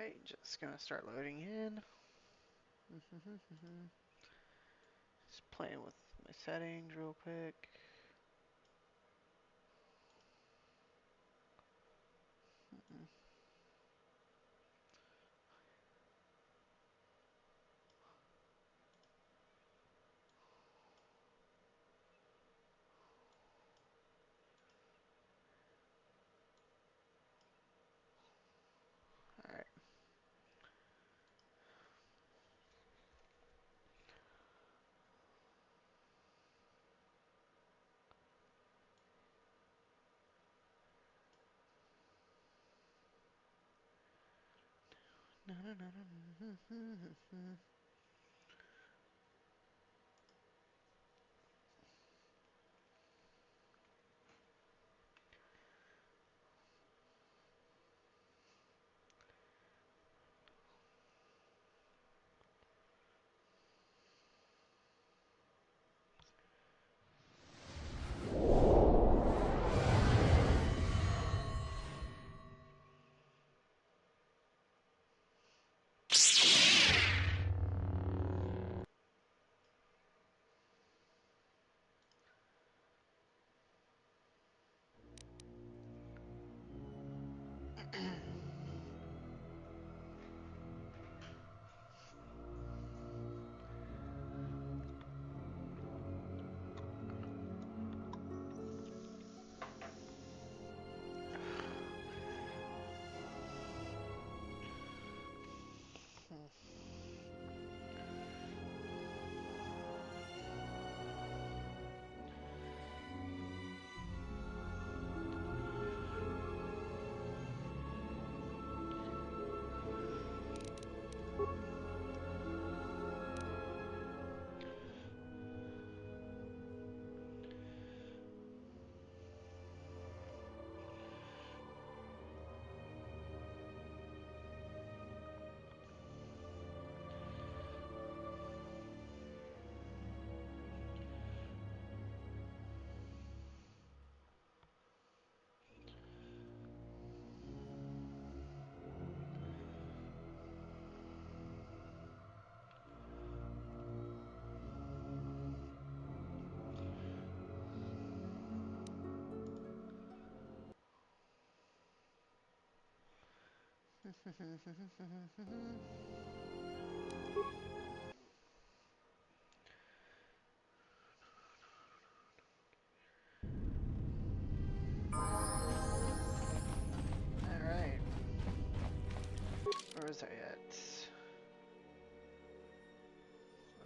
Alright, just gonna start loading in. Just playing with my settings real quick. Alright. Alright. Where was I at?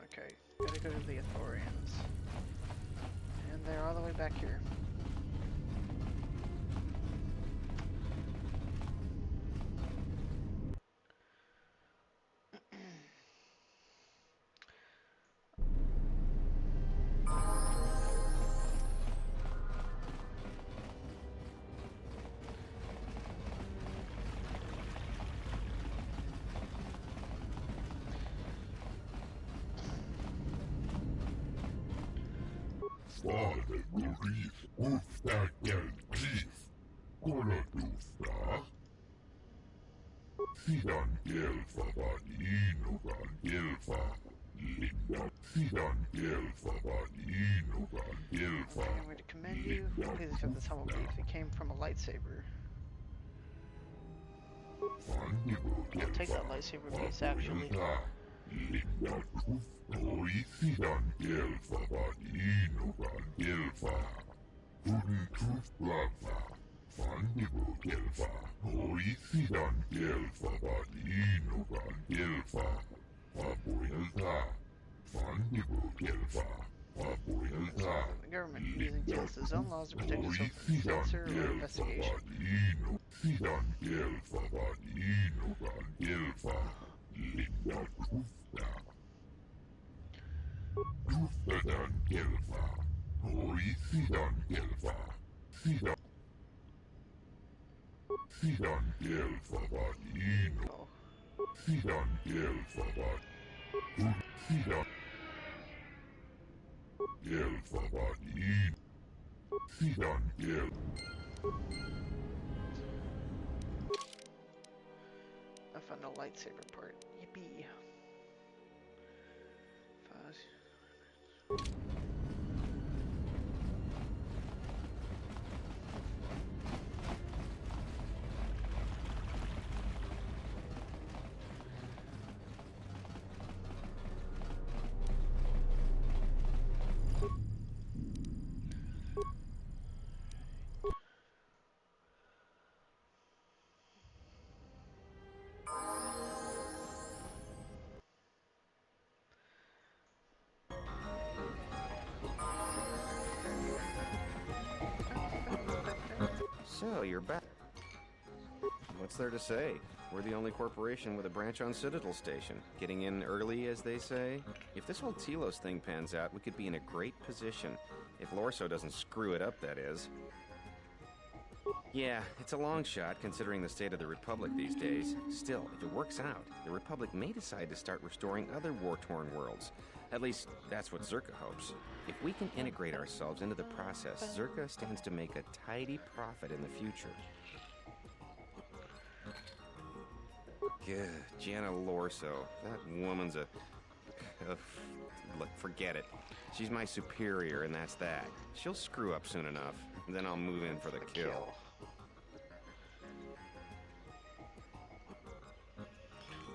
Okay, gotta go to the Authorians. And they're all the way back here. Father Gurith, Ufta Gelkif, Kolodusta, Sidan Gelfa Vadinogan Gelfa, Linda, Sidan Gelfa Vadinogan Gelfa, I'm going to commend you. Please accept this humble gift. It came from a lightsaber. I'll take that lightsaber piece, actually. Linda Oi Sidan Gelfa Vadinogan Gelfa, Guden Truth Blava, Vandigo Gelfa, Oi Sidan Gelfa Vadinogan Gelfa, Vabuelta, Vandigo Gelfa, Vabuelta, The government using against its own laws to protect itself from censor or investigation. Sidan Gelfa Vadinogan Gelfa, Linda Trufta. Truftadan Gelfa, Oi Sidan Gelfa, Sidan Gelfa Vadino, Sidan Gelfa Vadino, Sidan Gelfa Vadino, Sidan Gelfa. If found the lightsaber part. Yippee. Fuzz. So, you're back. What's there to say? We're the only corporation with a branch on Citadel Station. Getting in early, as they say. If this whole Telos thing pans out, we could be in a great position. If Lorso doesn't screw it up, that is. Yeah, it's a long shot, considering the state of the Republic these days. Still, if it works out, the Republic may decide to start restoring other war-torn worlds. At least, that's what Zerka hopes. If we can integrate ourselves into the process, Zerka stands to make a tidy profit in the future. Gah, Jana Lorso. That woman's a... Look, forget it. She's my superior, and that's that. She'll screw up soon enough, and then I'll move in for the kill.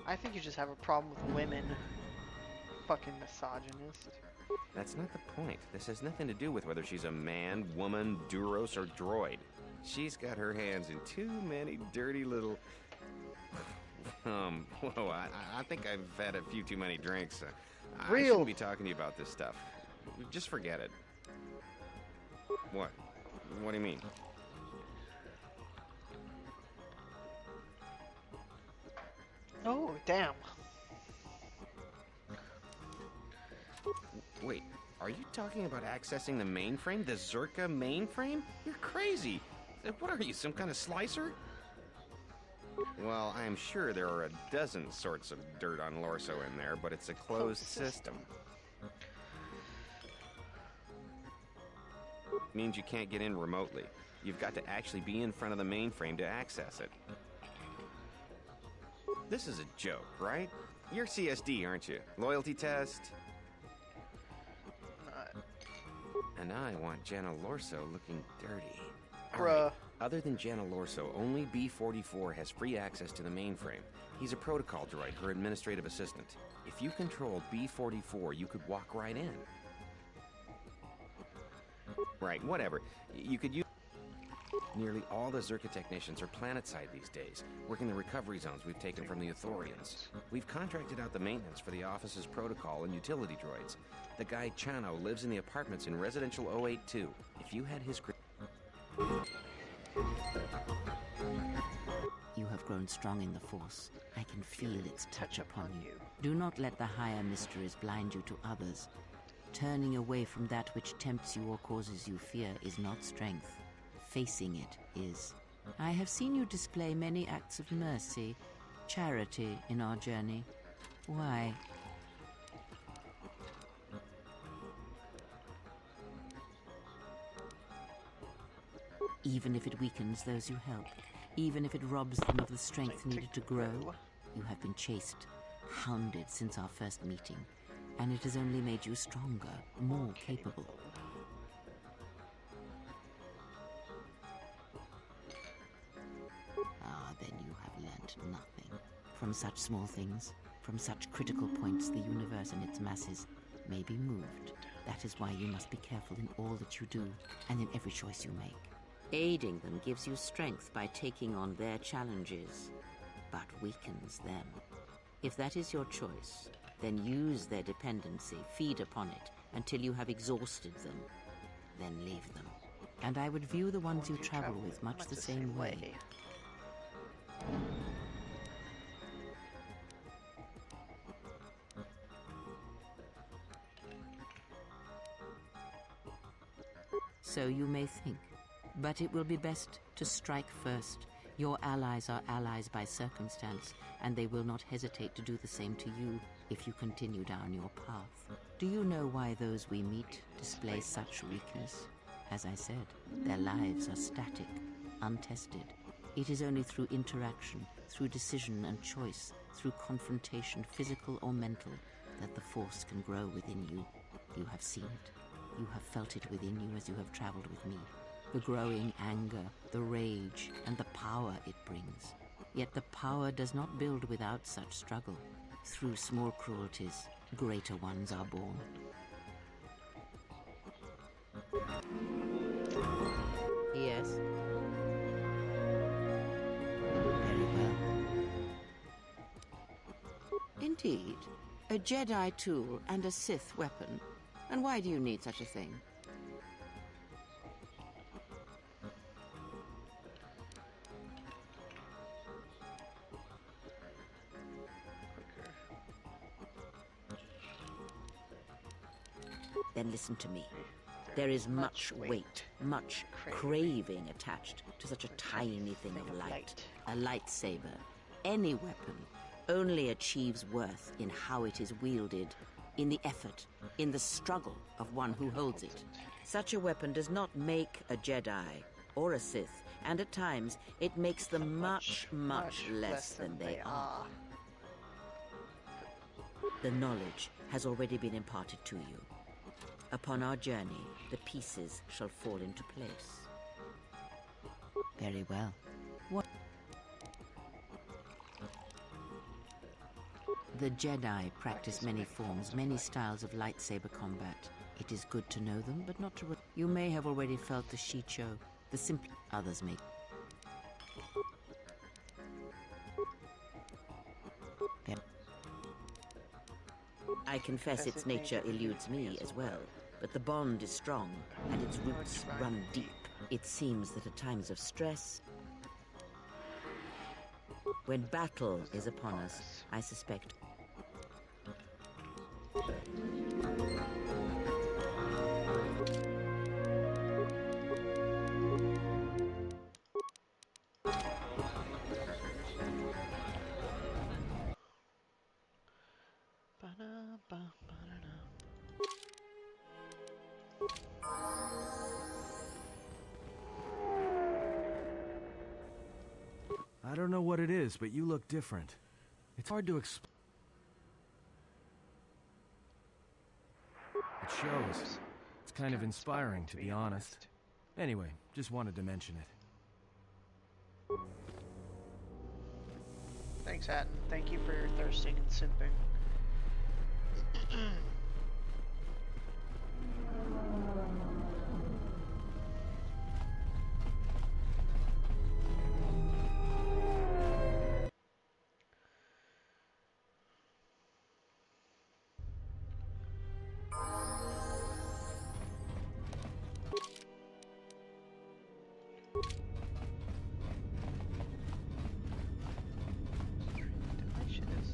I think you just have a problem with women. Fucking misogynist. That's not the point. This has nothing to do with whether she's a man, woman, Duros, or droid. She's got her hands in too many dirty little... whoa, I think I've had a few too many drinks. I shouldn't be talking to you about this stuff. Just forget it. What? What do you mean? Oh, damn. Wait, are you talking about accessing the mainframe? The Zerka mainframe? You're crazy! What are you, some kind of slicer? Well, I am sure there are a dozen sorts of dirt on Lorso in there, but it's a closed system. Means you can't get in remotely. You've got to actually be in front of the mainframe to access it. This is a joke, right? You're CSD, aren't you? Loyalty test? And I want Jana Lorso looking dirty. Bruh. Right. Other than Jana Lorso, only B-44 has free access to the mainframe. He's a protocol droid, her administrative assistant. If you controlled B-44, you could walk right in. Right, whatever. You could use... Nearly all the Zerka technicians are planetside these days, working the recovery zones we've taken from the Ithorians. We've contracted out the maintenance for the office's protocol and utility droids. The guy Chano lives in the apartments in Residential 082. If you had his... You have grown strong in the Force. I can feel its touch upon you. Do not let the higher mysteries blind you to others. Turning away from that which tempts you or causes you fear is not strength. Facing it is. I have seen you display many acts of mercy, charity in our journey. Why? Even if it weakens those you help, even if it robs them of the strength needed to grow, you have been chased, hounded since our first meeting, and it has only made you stronger, more capable. Ah, then you have learnt nothing. From such small things, from such critical points, the universe and its masses may be moved. That is why you must be careful in all that you do, and in every choice you make. Aiding them gives you strength by taking on their challenges, but weakens them. If that is your choice, then use their dependency, feed upon it, until you have exhausted them. Then leave them. And I would view the ones you travel with much the same way. So you may think. But it will be best to strike first. Your allies are allies by circumstance, and they will not hesitate to do the same to you if you continue down your path. Do you know why those we meet display such weakness? As I said, their lives are static, untested. It is only through interaction, through decision and choice, through confrontation, physical or mental, that the Force can grow within you. You have seen it. You have felt it within you as you have traveled with me. The growing anger, the rage, and the power it brings. Yet the power does not build without such struggle. Through small cruelties, greater ones are born. Yes. Very well. Indeed. A Jedi tool and a Sith weapon. And why do you need such a thing? Quicker. Then listen to me. There is much weight, much craving attached to such a tiny thing of light. A lightsaber, any weapon, only achieves worth in how it is wielded, in the effort, in the struggle of one who holds it. Such a weapon does not make a Jedi or a Sith, and at times it makes them much, much less than they are. The knowledge has already been imparted to you. Upon our journey, the pieces shall fall into place. Very well. What? The Jedi practice many forms, many styles of lightsaber combat. It is good to know them, but not to... You may have already felt the Shicho, the simple... Others may... I confess its nature eludes me as well, but the bond is strong, and its roots run deep. It seems that at times of stress, when battle is upon us, I suspect... I don't know what it is, but you look different. It's hard to explain. It shows. It's kind of inspiring, to be honest. Anyway, just wanted to mention it. Thanks, Hatton. Thank you for your thirsting and simping. Delicious.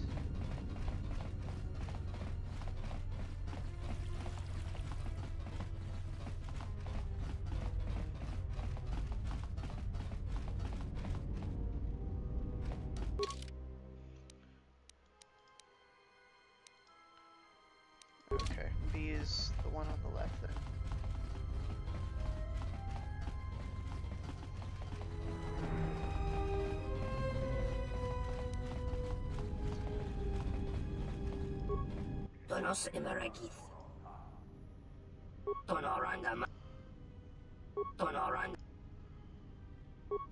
Okay, B is the one on the left then. Tonos Emeragith. Tonoranda. Tonoranda.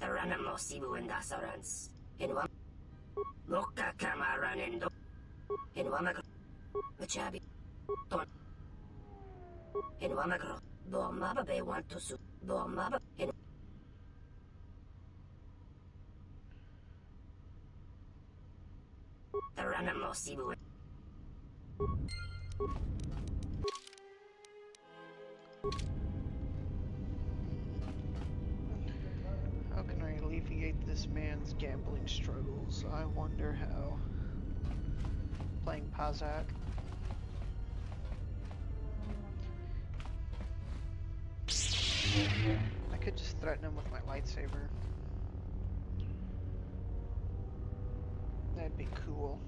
Taranamo Sibu and Dasarans. In one. Moka Kamaranendo. In Wamagro. Machabi. Ton. In Wamagro. Bomaba Bay want to su. Bomaba. In. Taranamo Sibu. How can I alleviate this man's gambling struggles? I wonder how. Playing Pazak. I could just threaten him with my lightsaber. That'd be cool.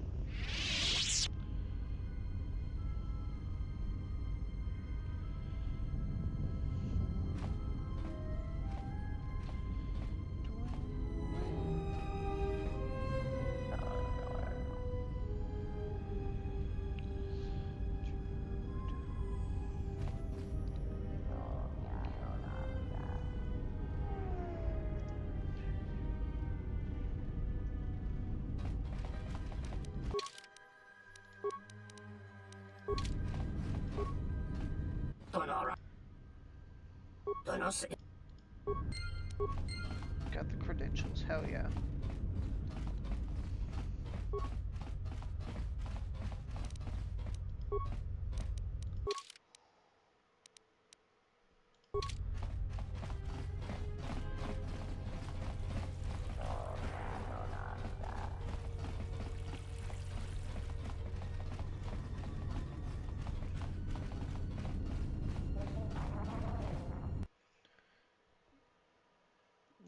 Donos. Got the credentials. Hell yeah.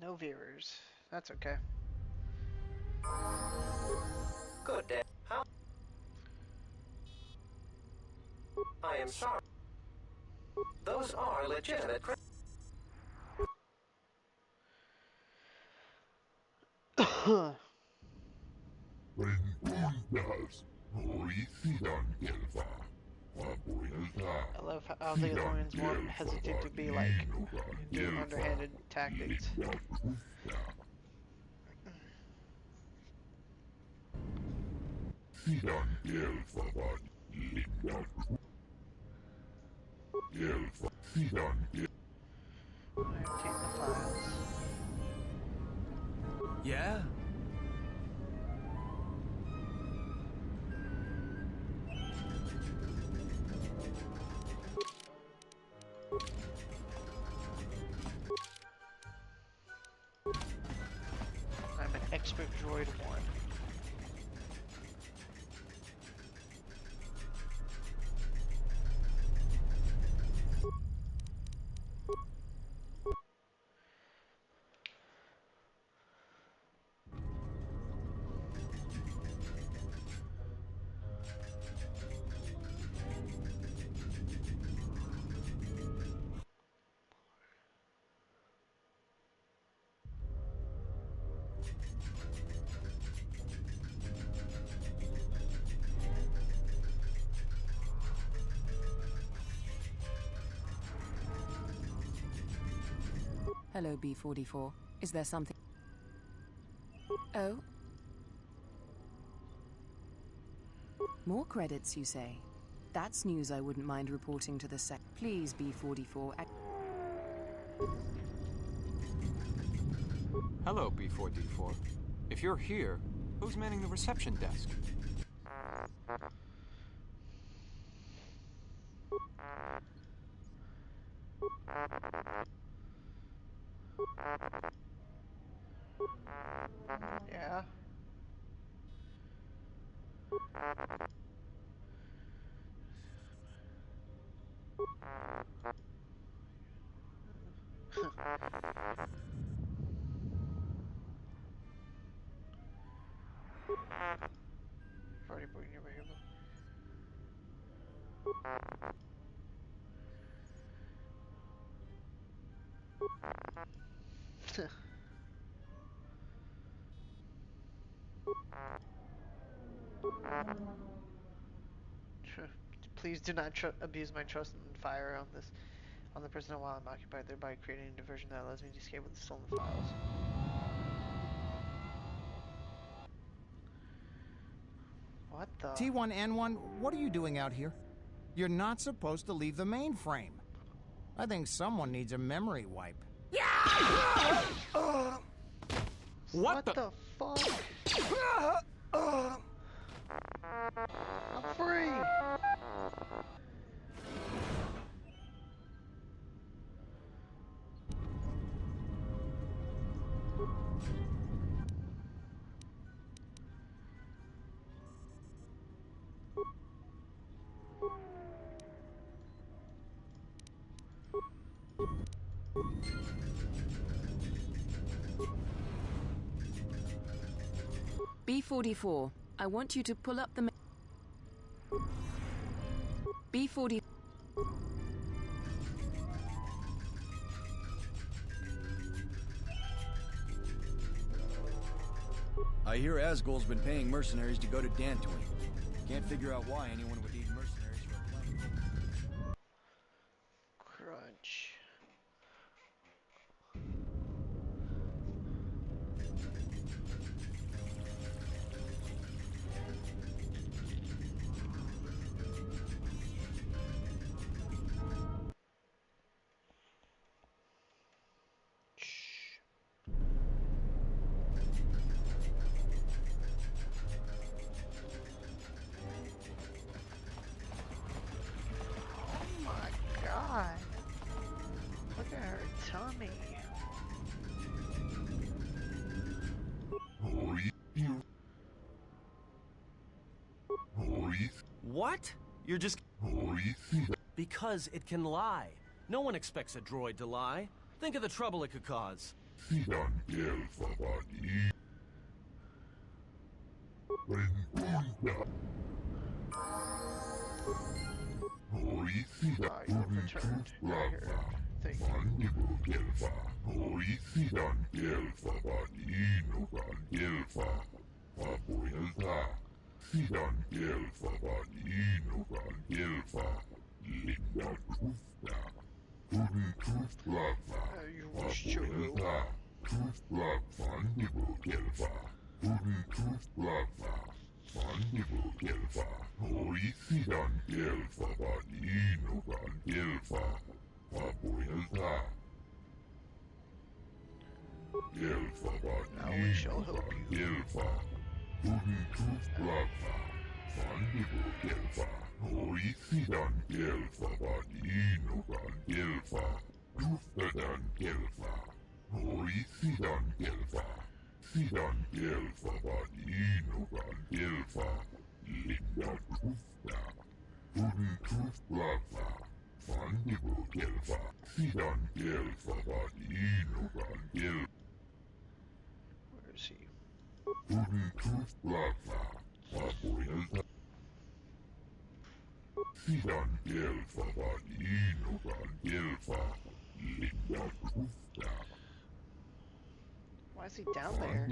No viewers. That's okay. Good day. How? I am sorry. Those are legitimate. Renundas, Horicidan Gelfa, Fabuelta, I love how the Ithorians won't hesitate to be like doing underhanded tactics. Sidan Gelfa, Linda, Gelfa, Sidan Gelfa. I obtain the files. Yeah? I'm an expert droid 1. Hello, B44. Is there something? Oh? More credits, you say? That's news I wouldn't mind reporting to the sec. Please, B44. Hello, B4D4. If you're here, who's manning the reception desk? Yeah. Already bringing your vehicle. Please do not abuse my trust and fire on the person while I'm occupied, thereby creating a diversion that allows me to escape with the stolen files. What the? T1N1, what are you doing out here? You're not supposed to leave the mainframe. I think someone needs a memory wipe. What the fuck? I'm free! B44, I want you to pull up the... B40... I hear Asgul's been paying mercenaries to go to Dantooine. Can't figure out why anyone would need mercenaries for a planet. Crunch. tummy. What? You're just... Because it can lie. No one expects a droid to lie. Think of the trouble it could cause. You have returned. You're here. Thank you. You wish, Chodo. Now we shall help you. Where is he? Why is he down there?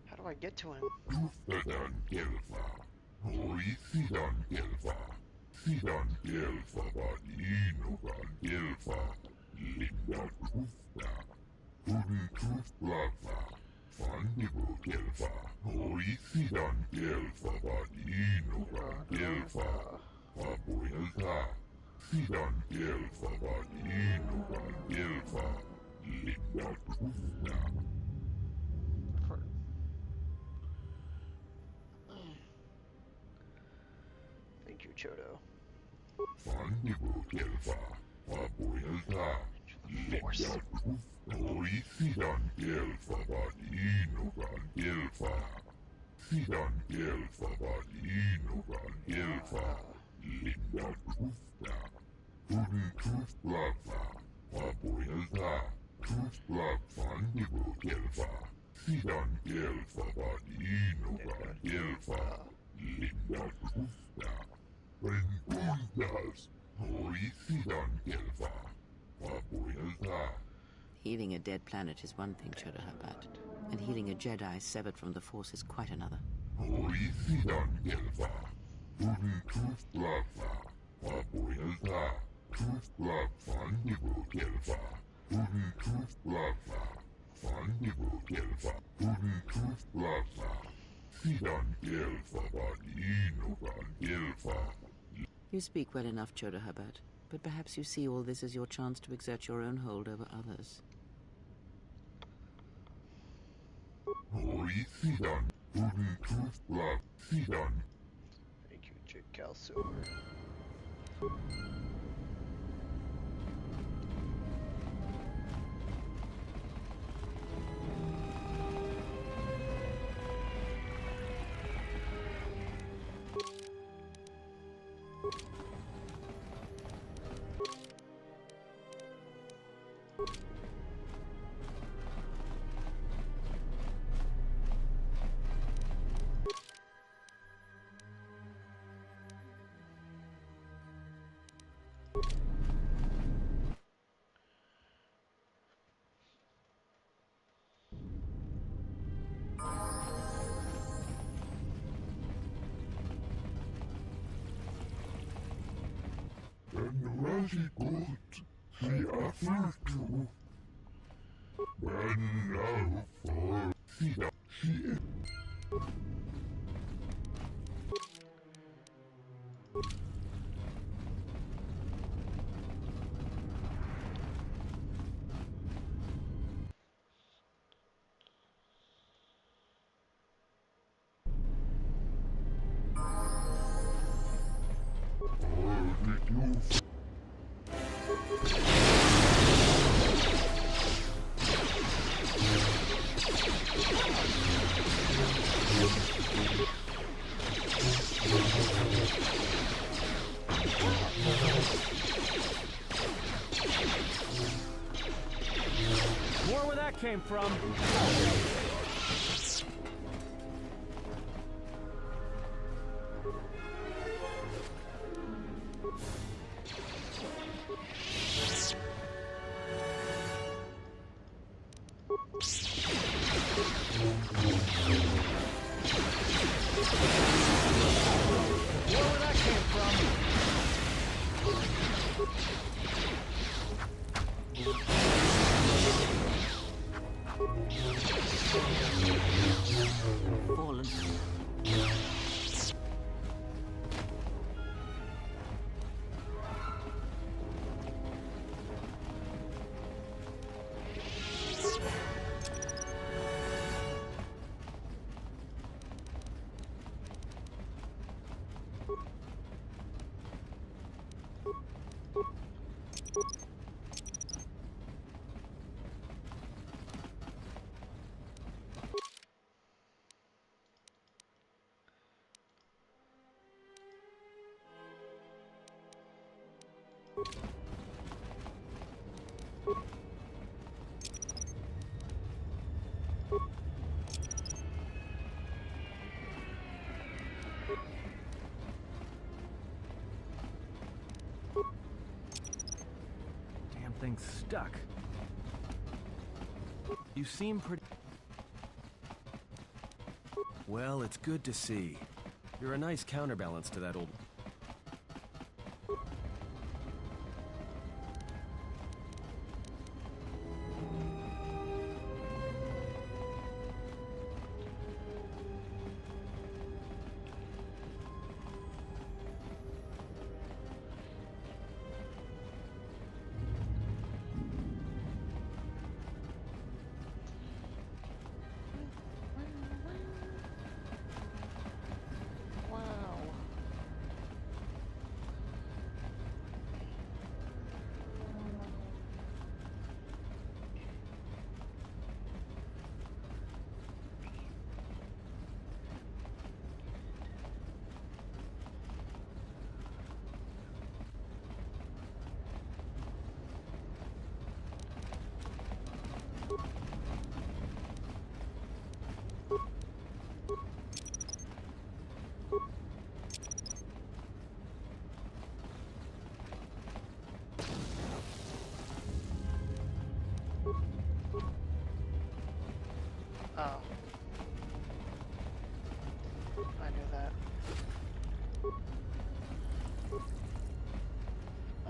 How do I get to him? Thank you, Chodo. Force. Healing a dead planet is one thing, Chodo Habat, and healing a Jedi severed from the Force is quite another. You speak well enough, Chodo Habat, but perhaps you see all this as your chance to exert your own hold over others. Thank you, Jig Calcium. Very good. The other two. And now for the More where that came from. Fallen. Damn thing's stuck. You seem pretty... Well, it's good to see. You're a nice counterbalance to that old... Oh. I knew that.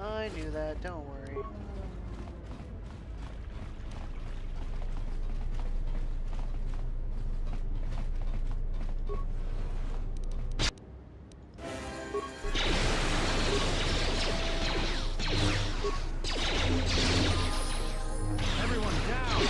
I knew that, don't worry. Everyone down!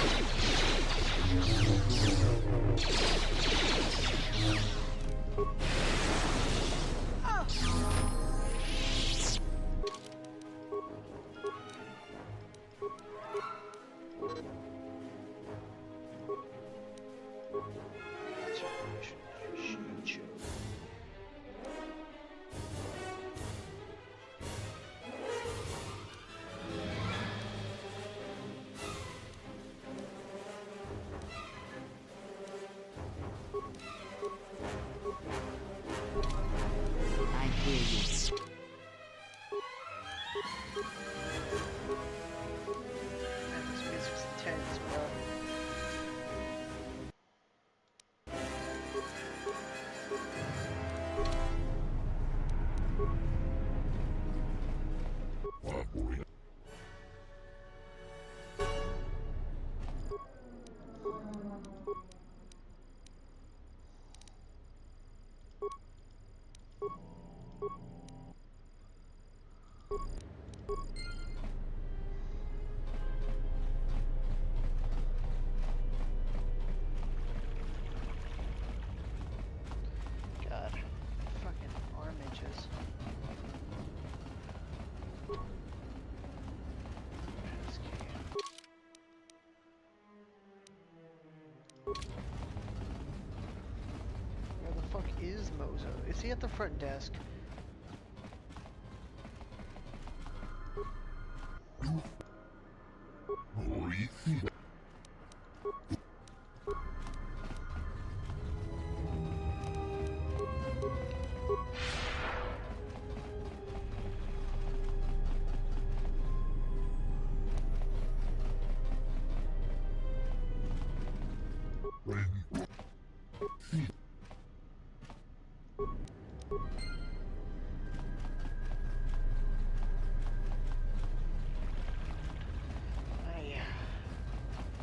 is Mozo? Is he at the front desk?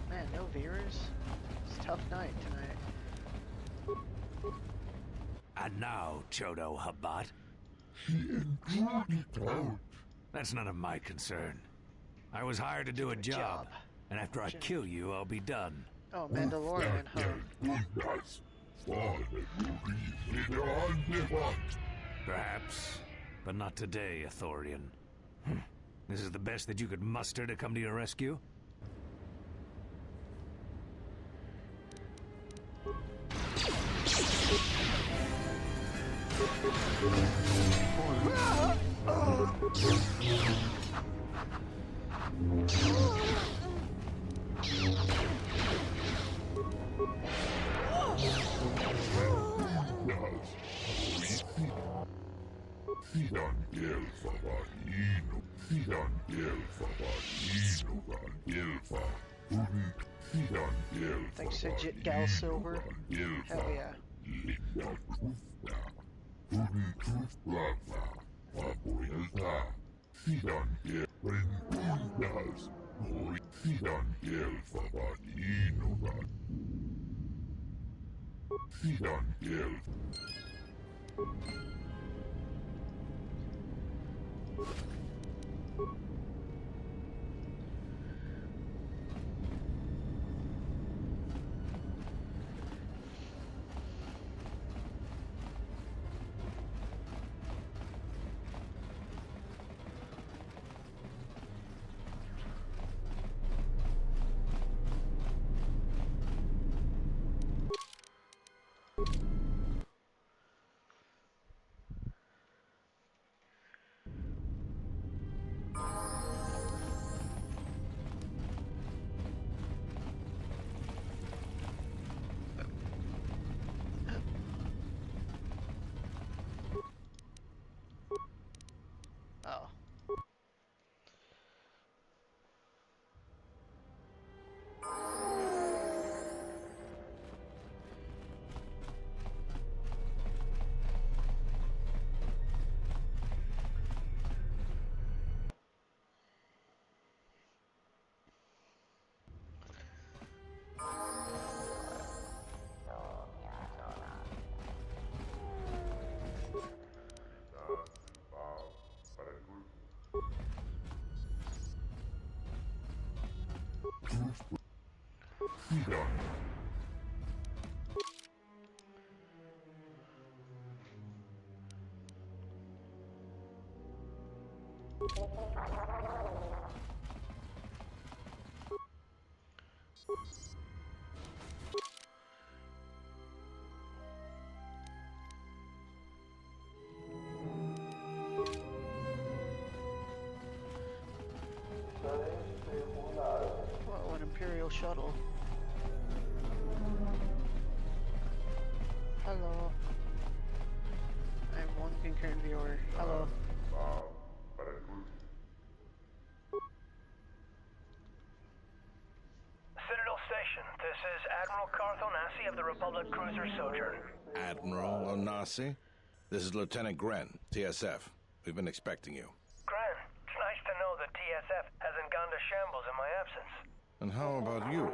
Man, no viewers. It's a tough night tonight. And now, Chodo Habat. He enjoyed it out. That's none of my concern. I was hired to do a job, and after I kill you, I'll be done. Oh, Mandalorian, huh? Perhaps, but not today, Ithorian. This is the best that you could muster to come to your rescue? Thanks to Jit Gal Silver. Hell yeah. Oh. Whoa, an Imperial shuttle. Hello. I have one concurrent viewer. Hello. Citadel Station, this is Admiral Carth Onasi of the Republic Cruiser Sojourn. Admiral Onasi? This is Lieutenant Gren, TSF. We've been expecting you. Gren, it's nice to know that TSF hasn't gone to shambles in my absence. And how about you?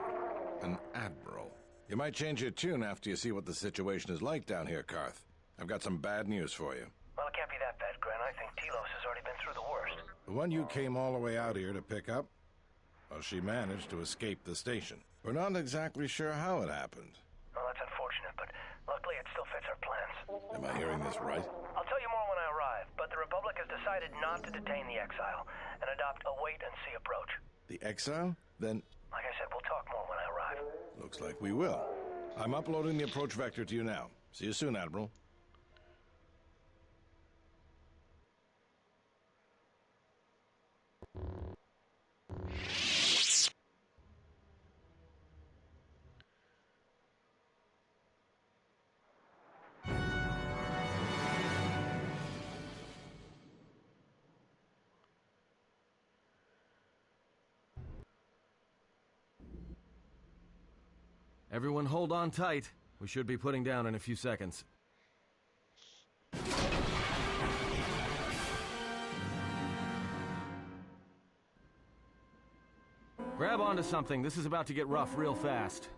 An Admiral. You might change your tune after you see what the situation is like down here, Carth. I've got some bad news for you. Well, it can't be that bad, Gren. I think Telos has already been through the worst. The one you came all the way out here to pick up? Well, she managed to escape the station. We're not exactly sure how it happened. Well, that's unfortunate, but luckily it still fits our plans. Am I hearing this right? I'll tell you more when I arrive, but the Republic has decided not to detain the exile and adopt a wait-and-see approach. The exile? Then... Like I said, we'll talk more when I arrive. Looks like we will. I'm uploading the approach vector to you now. See you soon, Admiral. Everyone hold on tight. We should be putting down in a few seconds. Grab onto something. This is about to get rough real fast.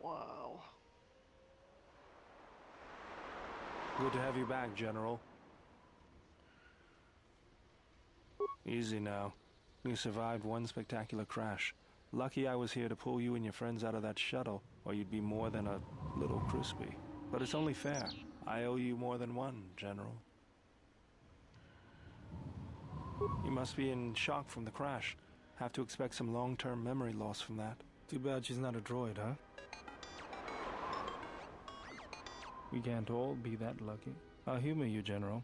Wow. Good to have you back, General. Easy now. You survived one spectacular crash. Lucky I was here to pull you and your friends out of that shuttle, or you'd be more than a little crispy. But it's only fair. I owe you more than one, General. You must be in shock from the crash. Have to expect some long-term memory loss from that. Too bad she's not a droid, huh? We can't all be that lucky. I'll humor you, General.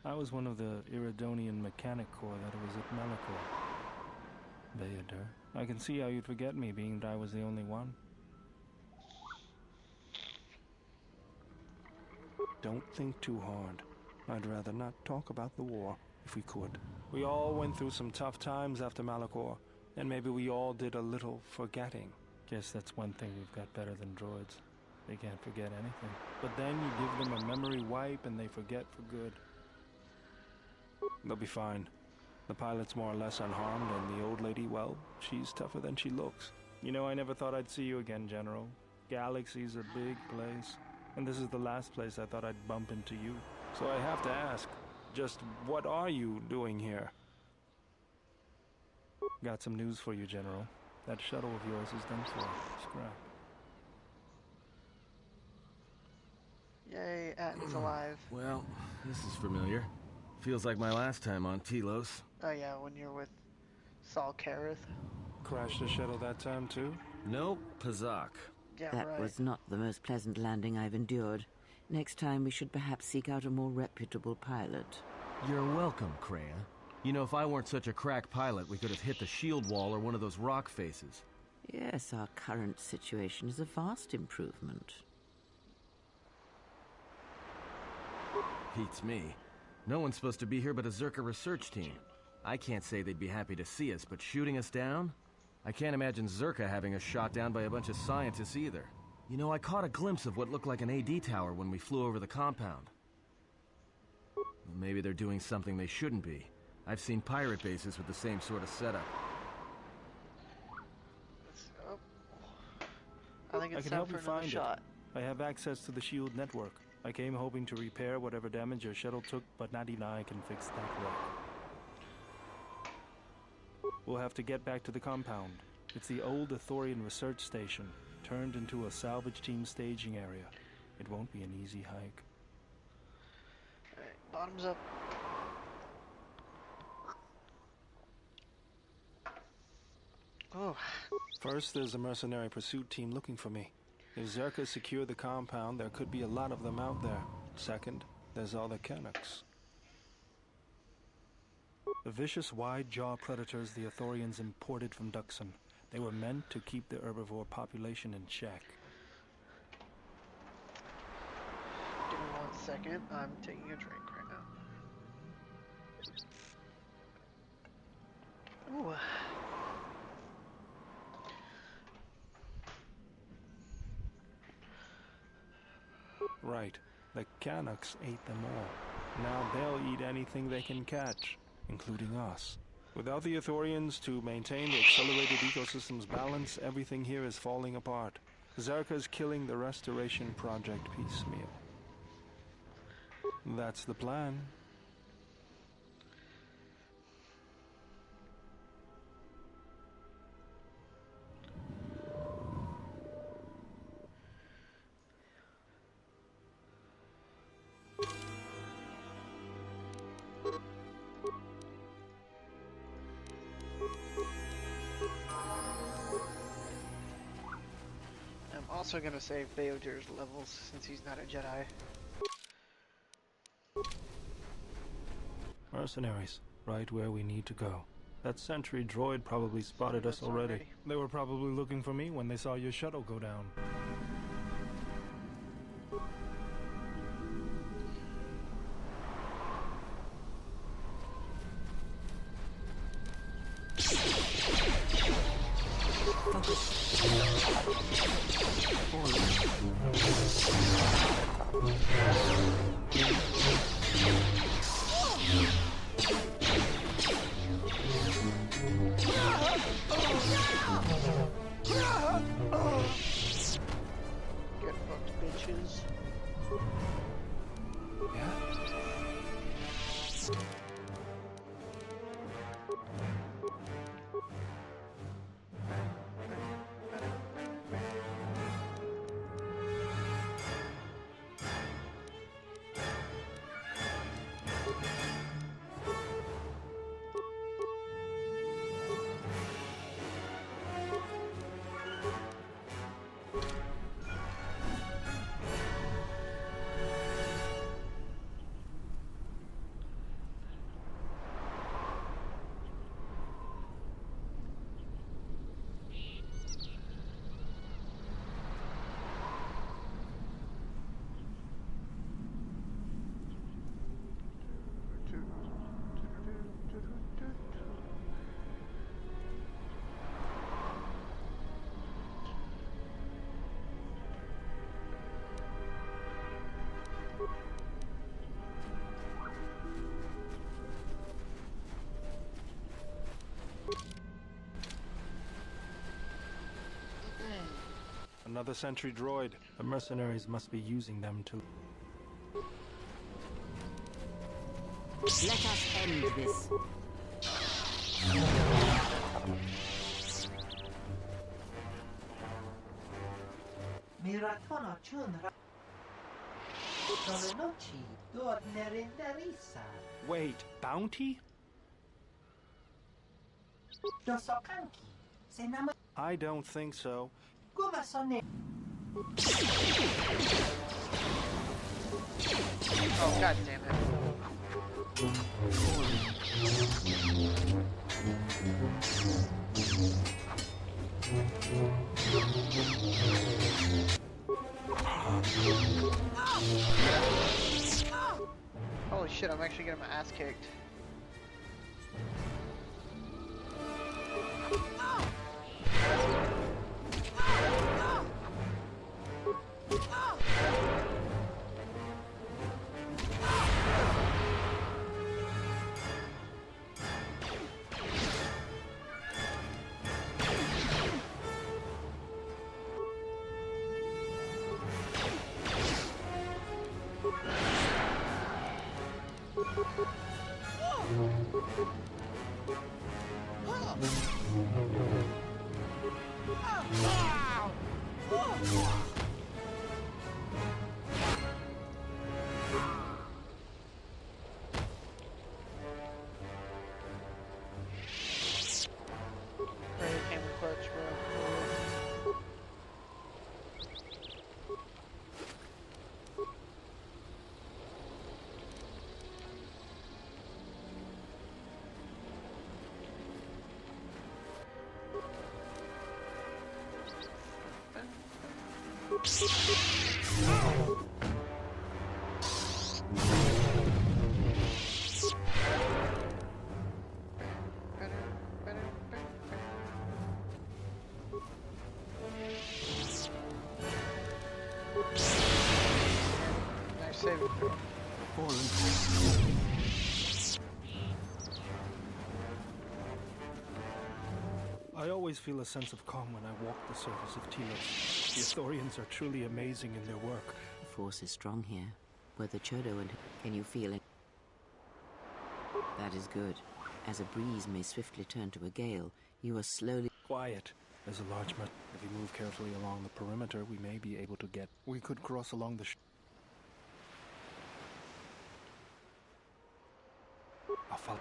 I was one of the Iridonian Mechanic Corps that was at Malachor. Bayadur, I can see how you'd forget me, being that I was the only one. Don't think too hard. I'd rather not talk about the war, if we could. We all went through some tough times after Malachor, and maybe we all did a little forgetting. Guess that's one thing we've got better than droids. They can't forget anything. But then you give them a memory wipe and they forget for good. They'll be fine. The pilot's more or less unharmed, and the old lady, well, she's tougher than she looks. You know, I never thought I'd see you again, General. Galaxy's a big place, and this is the last place I thought I'd bump into you. So I have to ask, just what are you doing here? Got some news for you, General. That shuttle of yours is done for. Scrap. Yay, Atten's alive. Well, this is familiar. Feels like my last time on Telos. Oh yeah, when you're with Saul Kareth. Crashed the shuttle that time too? Nope, Pazak. Yeah, that right. was not the most pleasant landing I've endured. Next time we should perhaps seek out a more reputable pilot. You're welcome, Kreia. You know, if I weren't such a crack pilot, we could have hit the shield wall or one of those rock faces. Yes, our current situation is a vast improvement. Beats me. No one's supposed to be here but a Zerka research team. I can't say they'd be happy to see us, but shooting us down? I can't imagine Zerka having us shot down by a bunch of scientists either. You know, I caught a glimpse of what looked like an AD tower when we flew over the compound. Maybe they're doing something they shouldn't be. I've seen pirate bases with the same sort of setup. I think it's I can time help for you another find shot. it. I have access to the shield network. I came hoping to repair whatever damage your shuttle took, but not even I can fix that wreck. We'll have to get back to the compound. It's the old Ithorian research station, turned into a salvage team staging area. It won't be an easy hike. Alright, bottoms up. Oh. First, there's a mercenary pursuit team looking for me. If Zerka secure the compound, there could be a lot of them out there. Second, there's all the Canucks. The vicious wide-jaw predators the Ithorians imported from Duxon. They were meant to keep the herbivore population in check. Give me 1 second. I'm taking a drink right now. Ooh. Right. The Canucks ate them all. Now they'll eat anything they can catch, including us. Without the Ithorians to maintain the accelerated ecosystem's balance, everything here is falling apart. Zerka's killing the Restoration Project piecemeal. That's the plan. also gonna save Beodir's levels since he's not a Jedi. Mercenaries, right where we need to go. That sentry droid probably spotted us already. They were probably looking for me when they saw your shuttle go down. Get fucked, bitches. Another sentry droid. The mercenaries must be using them to... Let us end this. Wait, bounty? I don't think so. Oh, god damn it. Holy shit, I'm actually getting my ass kicked. Nice save. I always feel a sense of calm when I walk the surface of Telos. The Ithorians are truly amazing in their work. The force is strong here. Whether Chodo and... Can you feel it? That is good. As a breeze may swiftly turn to a gale, you are slowly... Quiet. There's a large mud. If we move carefully along the perimeter, we may be able to get... We could cross along the... I'll follow.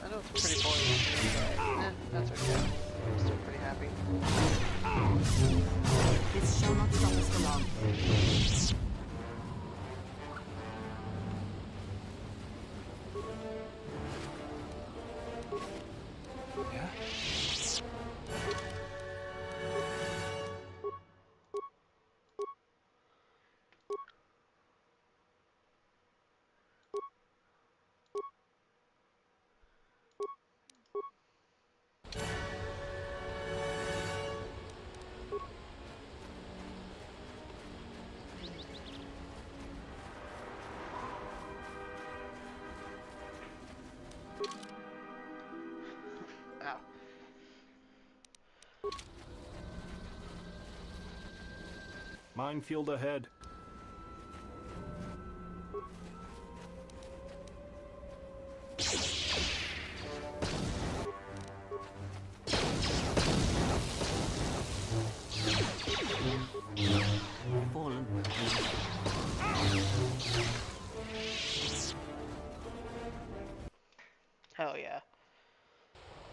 I know it's pretty boring, but that's okay. I'm still pretty happy. This shall not stop us for long. Yeah? Ow. Minefield ahead. Fallen. Hell yeah.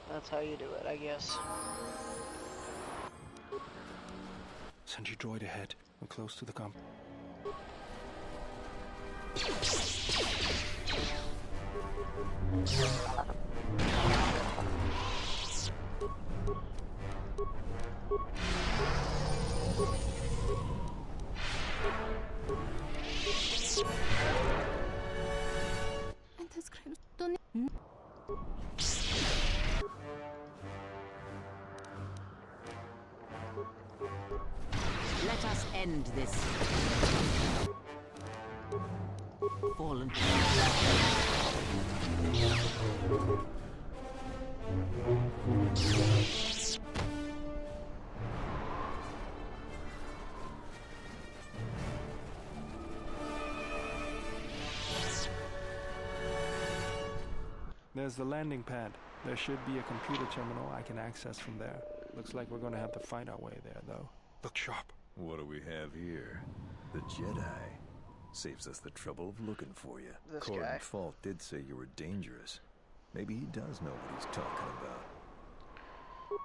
That's how you do it, I guess. Sentry droid ahead. We're close to the comp. Let us end this. Fallen. There's the landing pad. There should be a computer terminal I can access from there. Looks like we're gonna have to fight our way there, though. Look sharp. What do we have here? The Jedi. Saves us the trouble of looking for you. This Corin guy. Fault did say you were dangerous. Maybe he does know what he's talking about.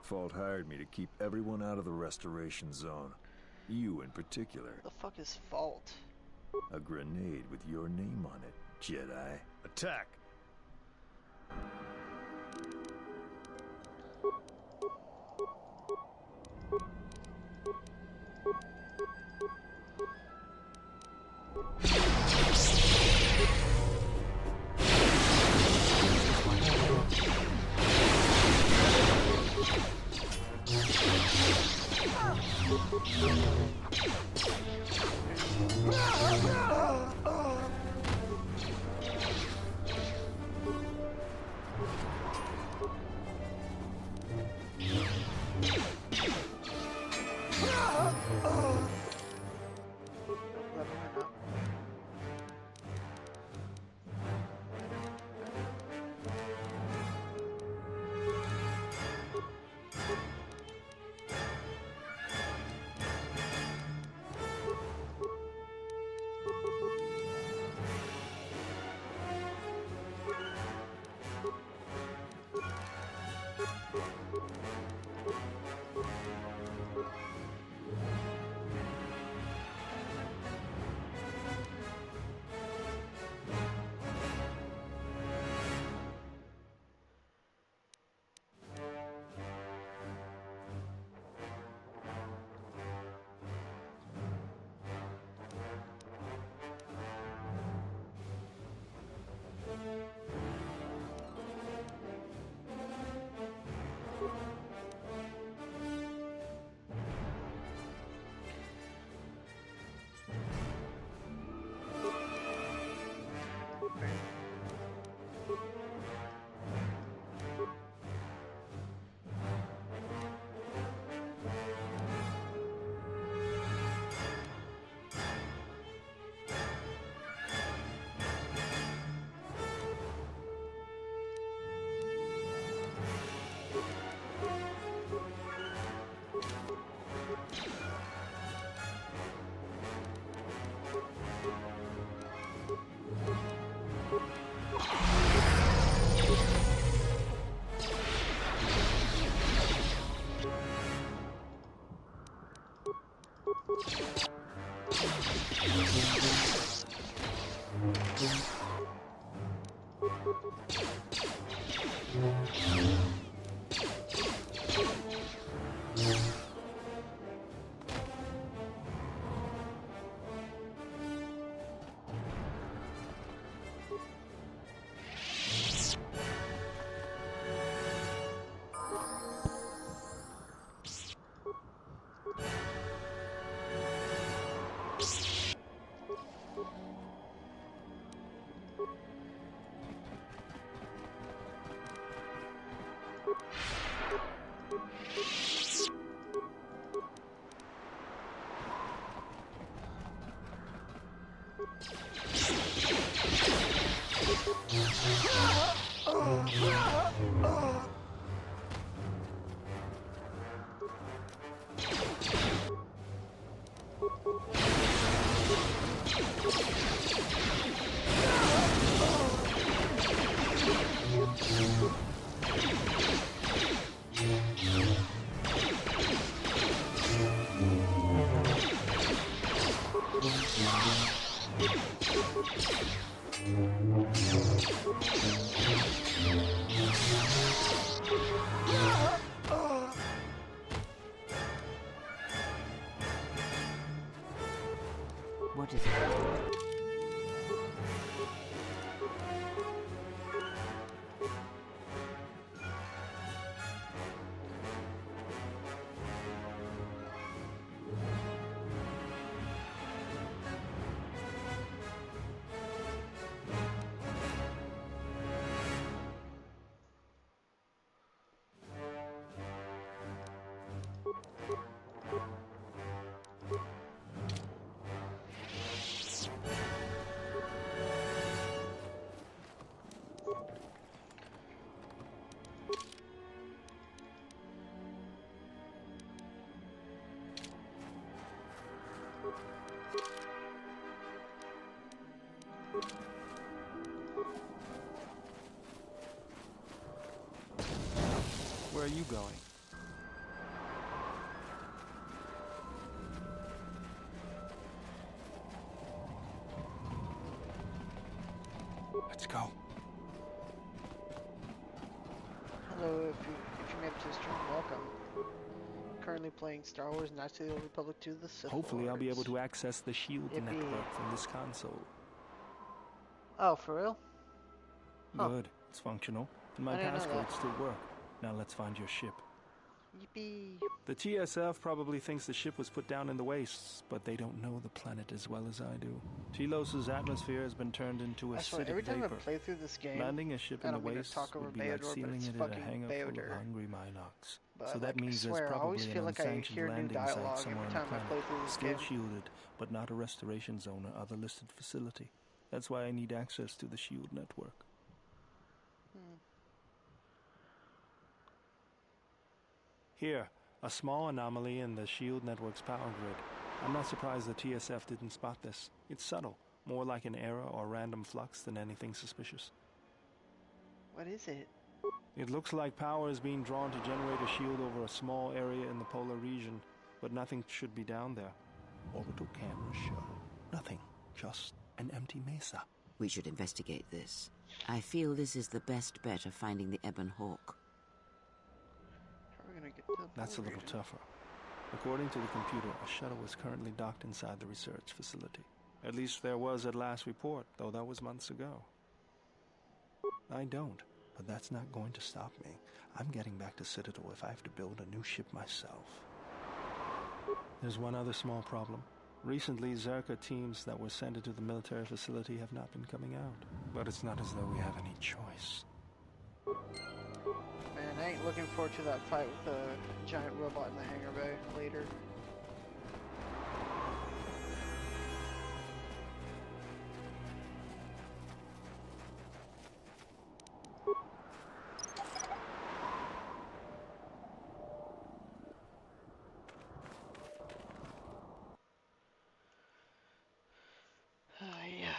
Fault hired me to keep everyone out of the restoration zone. You in particular. The fuck is Fault? A grenade with your name on it, Jedi. Attack! What is it? Where are you going? Let's go. Hello, if you made it to the stream, welcome. Currently playing Star Wars Knights of the Old Republic 2: The Sith Hopefully I'll be able Lords. to access the shield Yippee. network from this console. Oh, for real? Huh. Good. It's functional. And my I didn't know that. passcodes still work. Now let's find your ship. Yippee. The TSF probably thinks the ship was put down in the wastes, but they don't know the planet as well as I do. Telos' atmosphere has been turned into I swear, acidic every time vapor. I play through this game, Landing a ship I in the don't mean to wastes talk over would be like Beodor, but sealing it's it in a fucking hangar full Beodor. of hungry Minox. But, So that like, means I there's swear, I always probably feel an like I unsanctioned hear new landing dialogue site somewhere every on the time I play planet. through this Still game. shielded, but not a restoration zone or other listed facility. That's why I need access to the shield network. Here, a small anomaly in the shield network's power grid. I'm not surprised the TSF didn't spot this. It's subtle, more like an error or random flux than anything suspicious. What is it? It looks like power is being drawn to generate a shield over a small area in the polar region, but nothing should be down there. Orbital cameras show nothing, just an empty mesa. We should investigate this. I feel this is the best bet of finding the Ebon Hawk. How are we gonna get to the That's a polar little region? tougher. According to the computer, a shuttle is currently docked inside the research facility. At least there was at last report, though that was months ago. I don't, but that's not going to stop me. I'm getting back to Citadel if I have to build a new ship myself. There's one other small problem. Recently, Zerka teams that were sent into the military facility have not been coming out. But it's not as though we have any choice. Man, I ain't looking forward to that fight with the giant robot in the hangar bay later. Yeah.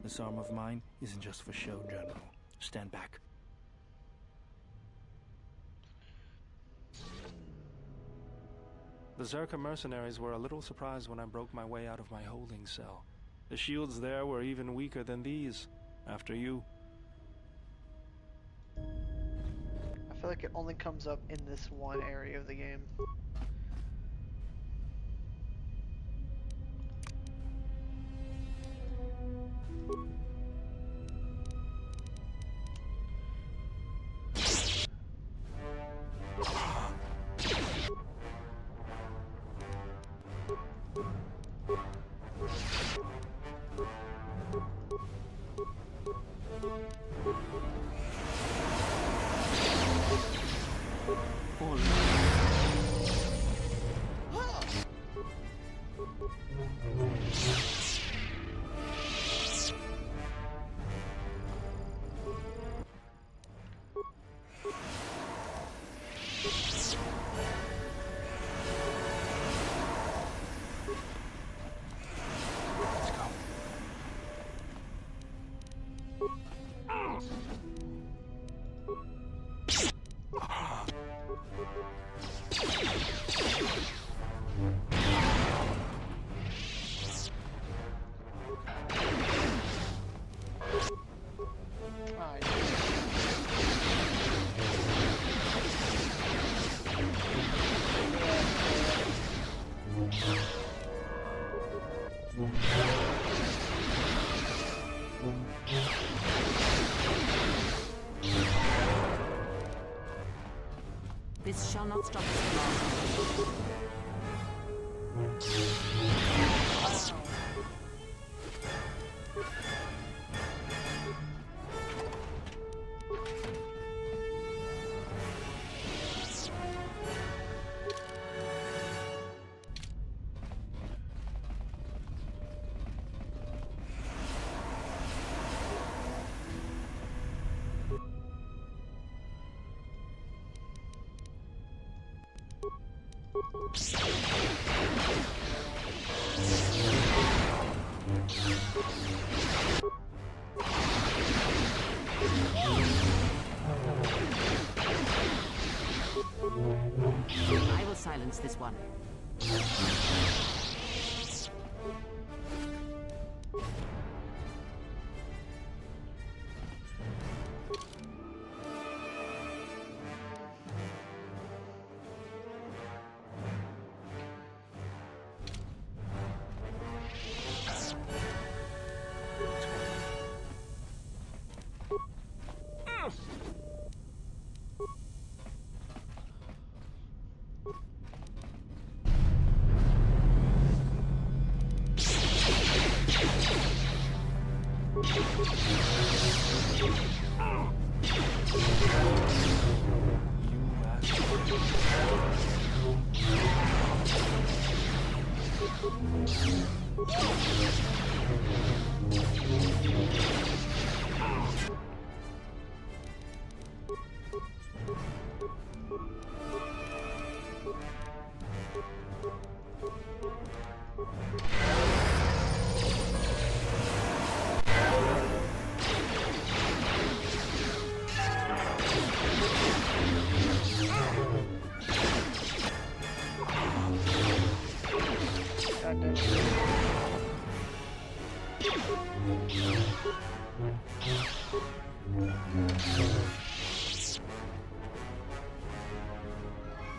This arm of mine isn't just for show, General. Stand back. The Zerka mercenaries were a little surprised when I broke my way out of my holding cell. The shields there were even weaker than these, after you. I feel like it only comes up in this one area of the game. This shall not stop us from I will silence this one.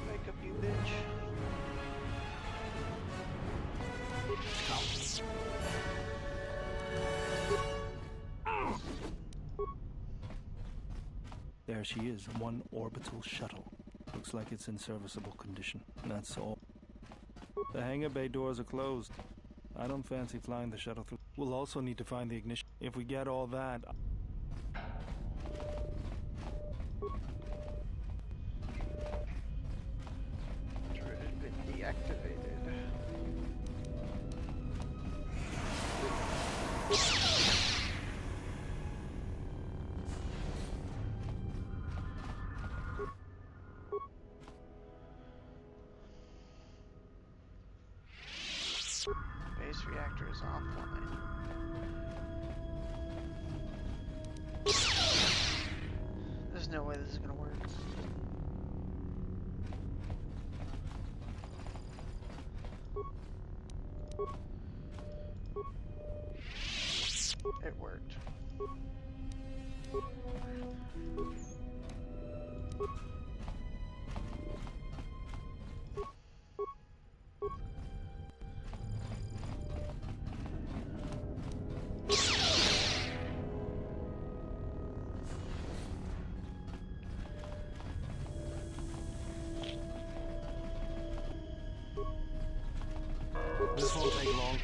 Wake up, you bitch. There she is, one orbital shuttle. Looks like it's in serviceable condition. That's all. The hangar bay doors are closed. I don't fancy flying the shuttle through. We'll also need to find the ignition. If we get all that... Turret has been deactivated. Base reactor is offline. There's no way this is gonna work. This won't take long.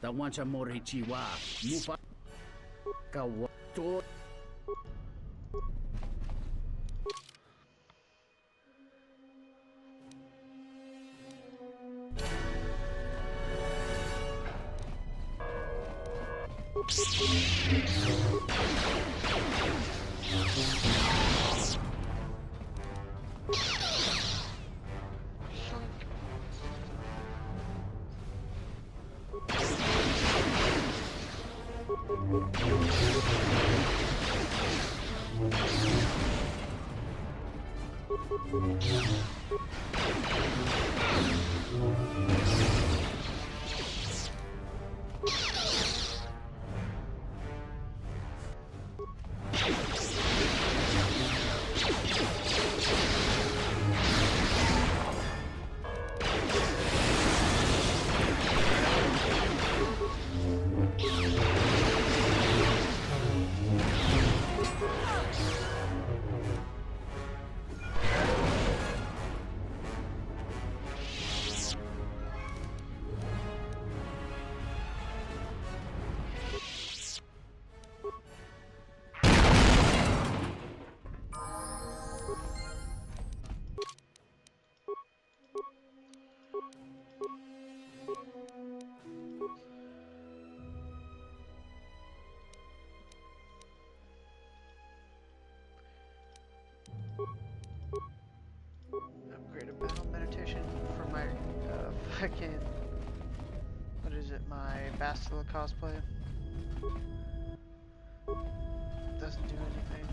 Tawancha morichiwa. Mufa. Kawato. Upgraded battle meditation for my fucking, what is it, my Bastila cosplay. Doesn't do anything.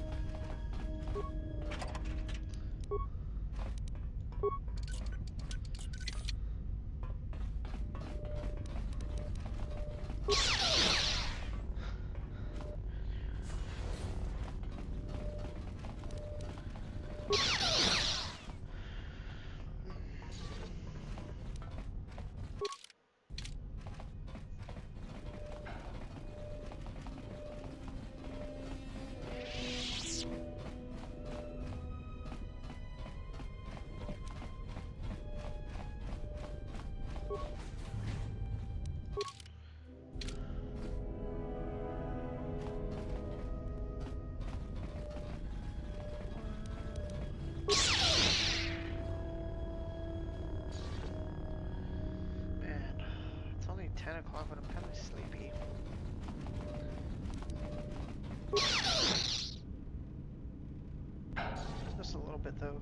Man, it's only 10 o'clock, but I'm kind of sleepy. Just a little bit, though.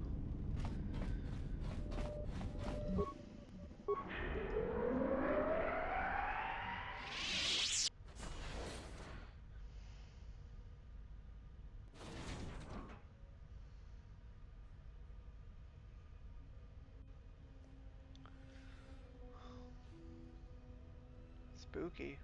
Spooky.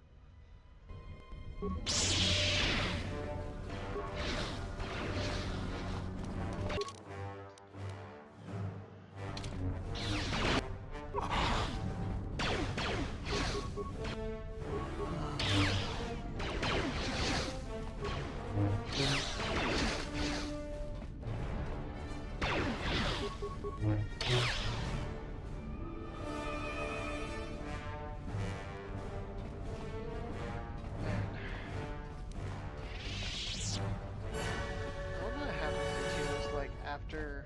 After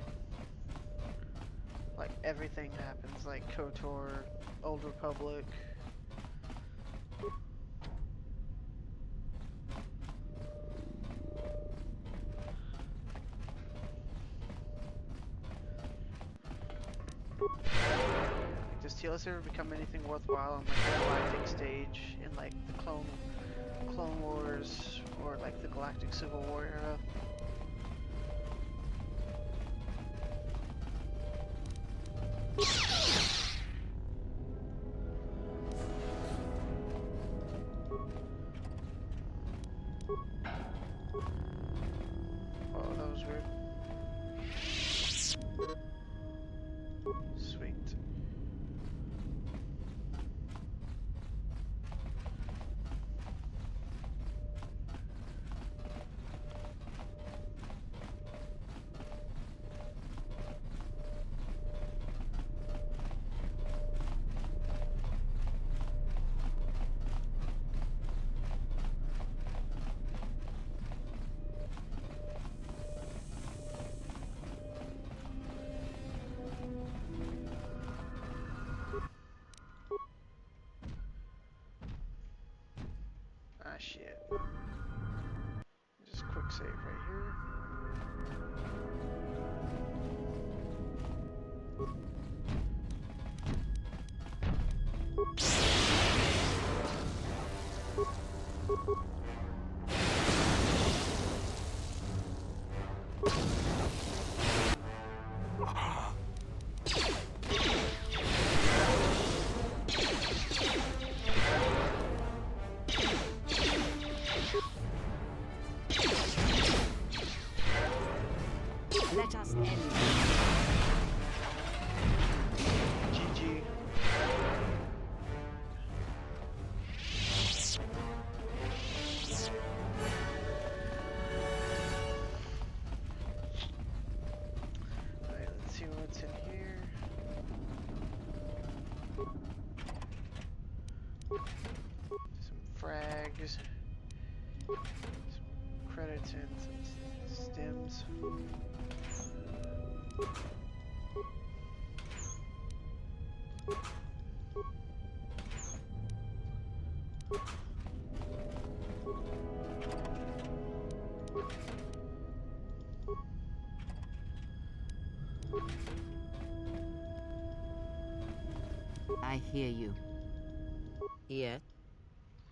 like everything happens, like KOTOR, Old Republic. Like, does TLS ever become anything worthwhile on like the galactic stage in like the Clone Wars or like the Galactic Civil War era? Let us end. GG. Alright, let's see what's in here. Some frags. Some credits and some stems. I hear you. Yes?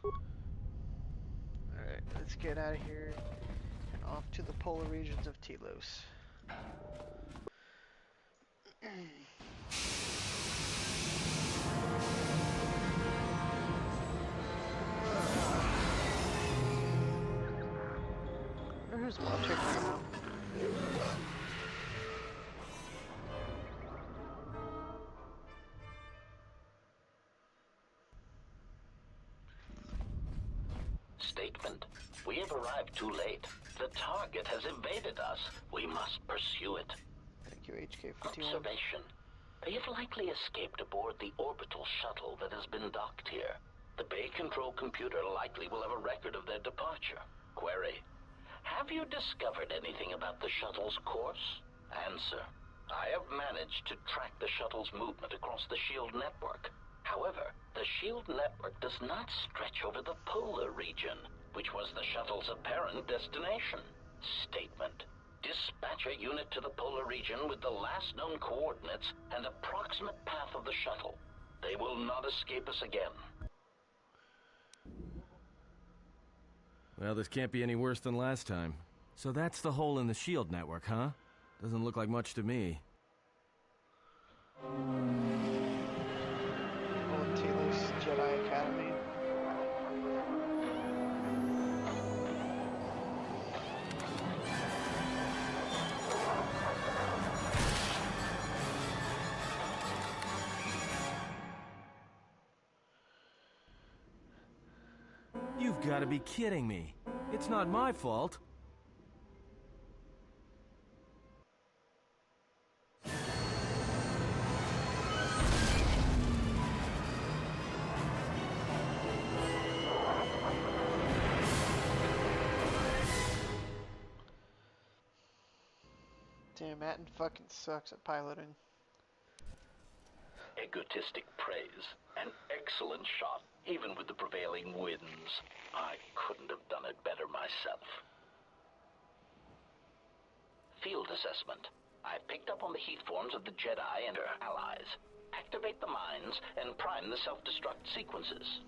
Alright, let's get out of here and off to the polar regions of Telos. Who's watching right now? Statement. We have arrived too late. The target has evaded us. We must pursue it. Thank you, HK-51. Observation. They have likely escaped aboard the orbital shuttle that has been docked here. The Bay Control computer likely will have a record of their departure. Query. Have you discovered anything about the shuttle's course? Answer. I have managed to track the shuttle's movement across the SHIELD network. However, the SHIELD network does not stretch over the polar region, which was the shuttle's apparent destination. Statement. Dispatch a unit to the polar region with the last known coordinates and approximate path of the shuttle. They will not escape us again. Well, this can't be any worse than last time. So that's the hole in the SHIELD network, huh? Doesn't look like much to me. Old Telos Jedi Academy. You've got to be kidding me. It's not my fault. Damn, Matten fucking sucks at piloting. Egotistic praise. An excellent shot, even with the prevailing winds. I couldn't have done it better myself. Field assessment. I've picked up on the heat forms of the Jedi and their allies. Activate the mines and prime the self-destruct sequences.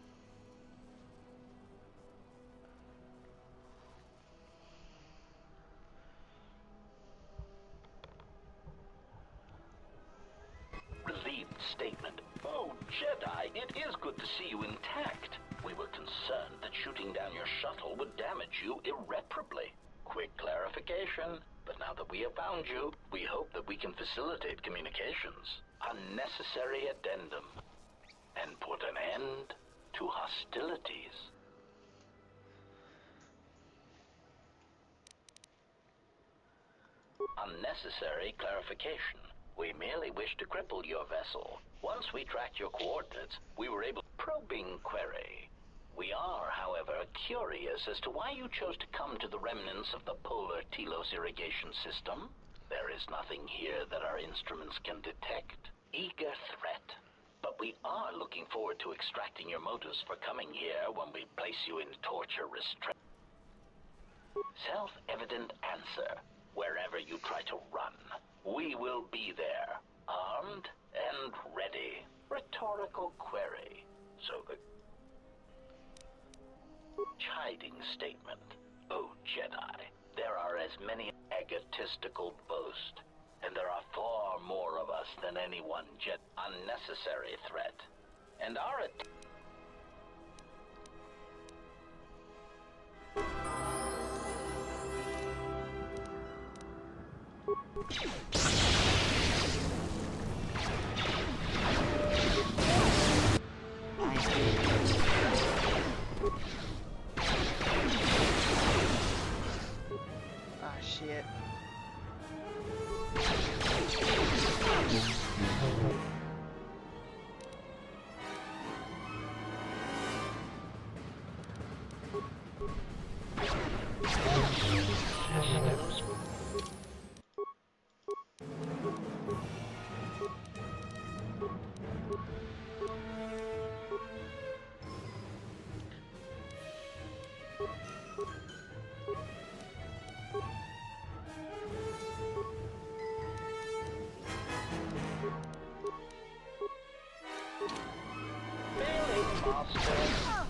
Relieved statement. Oh, Jedi, it is good to see you intact. We were concerned that shooting down your shuttle would damage you irreparably. Quick clarification. But now that we have found you, we hope that we can facilitate communications. Unnecessary addendum. And put an end to hostilities. Unnecessary clarification. We merely wish to cripple your vessel. Once we tracked your coordinates, we were able to probing query. We are, however, curious as to why you chose to come to the remnants of the polar Telos irrigation system. There is nothing here that our instruments can detect. Eager threat. But we are looking forward to extracting your motives for coming here when we place you in torture restraint. Self-evident answer. Wherever you try to run, we will be there, armed and ready. Rhetorical query. So the chiding statement. Oh, Jedi, there are as many egotistical boast, and there are far more of us than any one unnecessary threat. And our Ah, shit.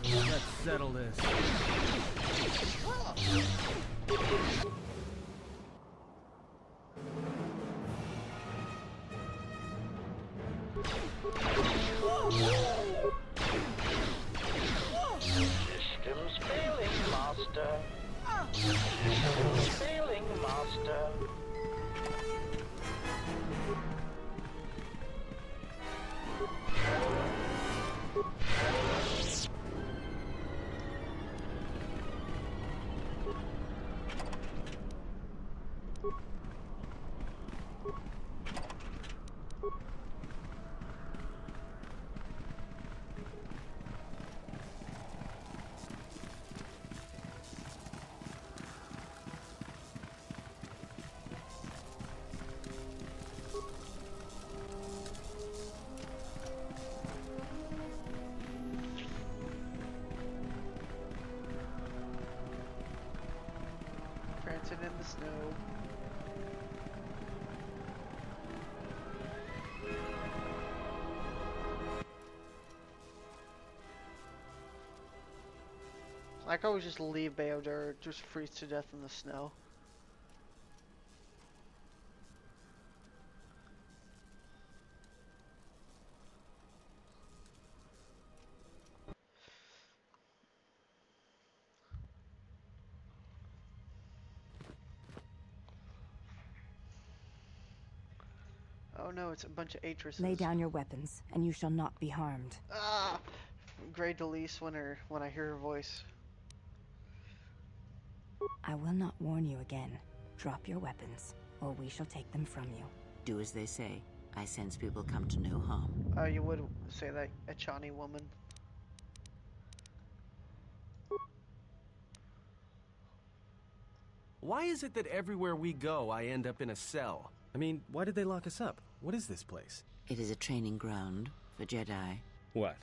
Let's settle this. Systems failing, Master. Systems failing, Master. Prancing in the snow. I could always just leave Bayodur, just freeze to death in the snow. Oh no, it's a bunch of aitresses. Lay down your weapons, and you shall not be harmed. Ah! Grey Delise when I hear her voice. I will not warn you again. Drop your weapons, or we shall take them from you. Do as they say. I sense we will come to no harm. Oh, you would say that, a Chani woman. Why is it that everywhere we go, I end up in a cell? I mean, why did they lock us up? What is this place? It is a training ground for Jedi. What?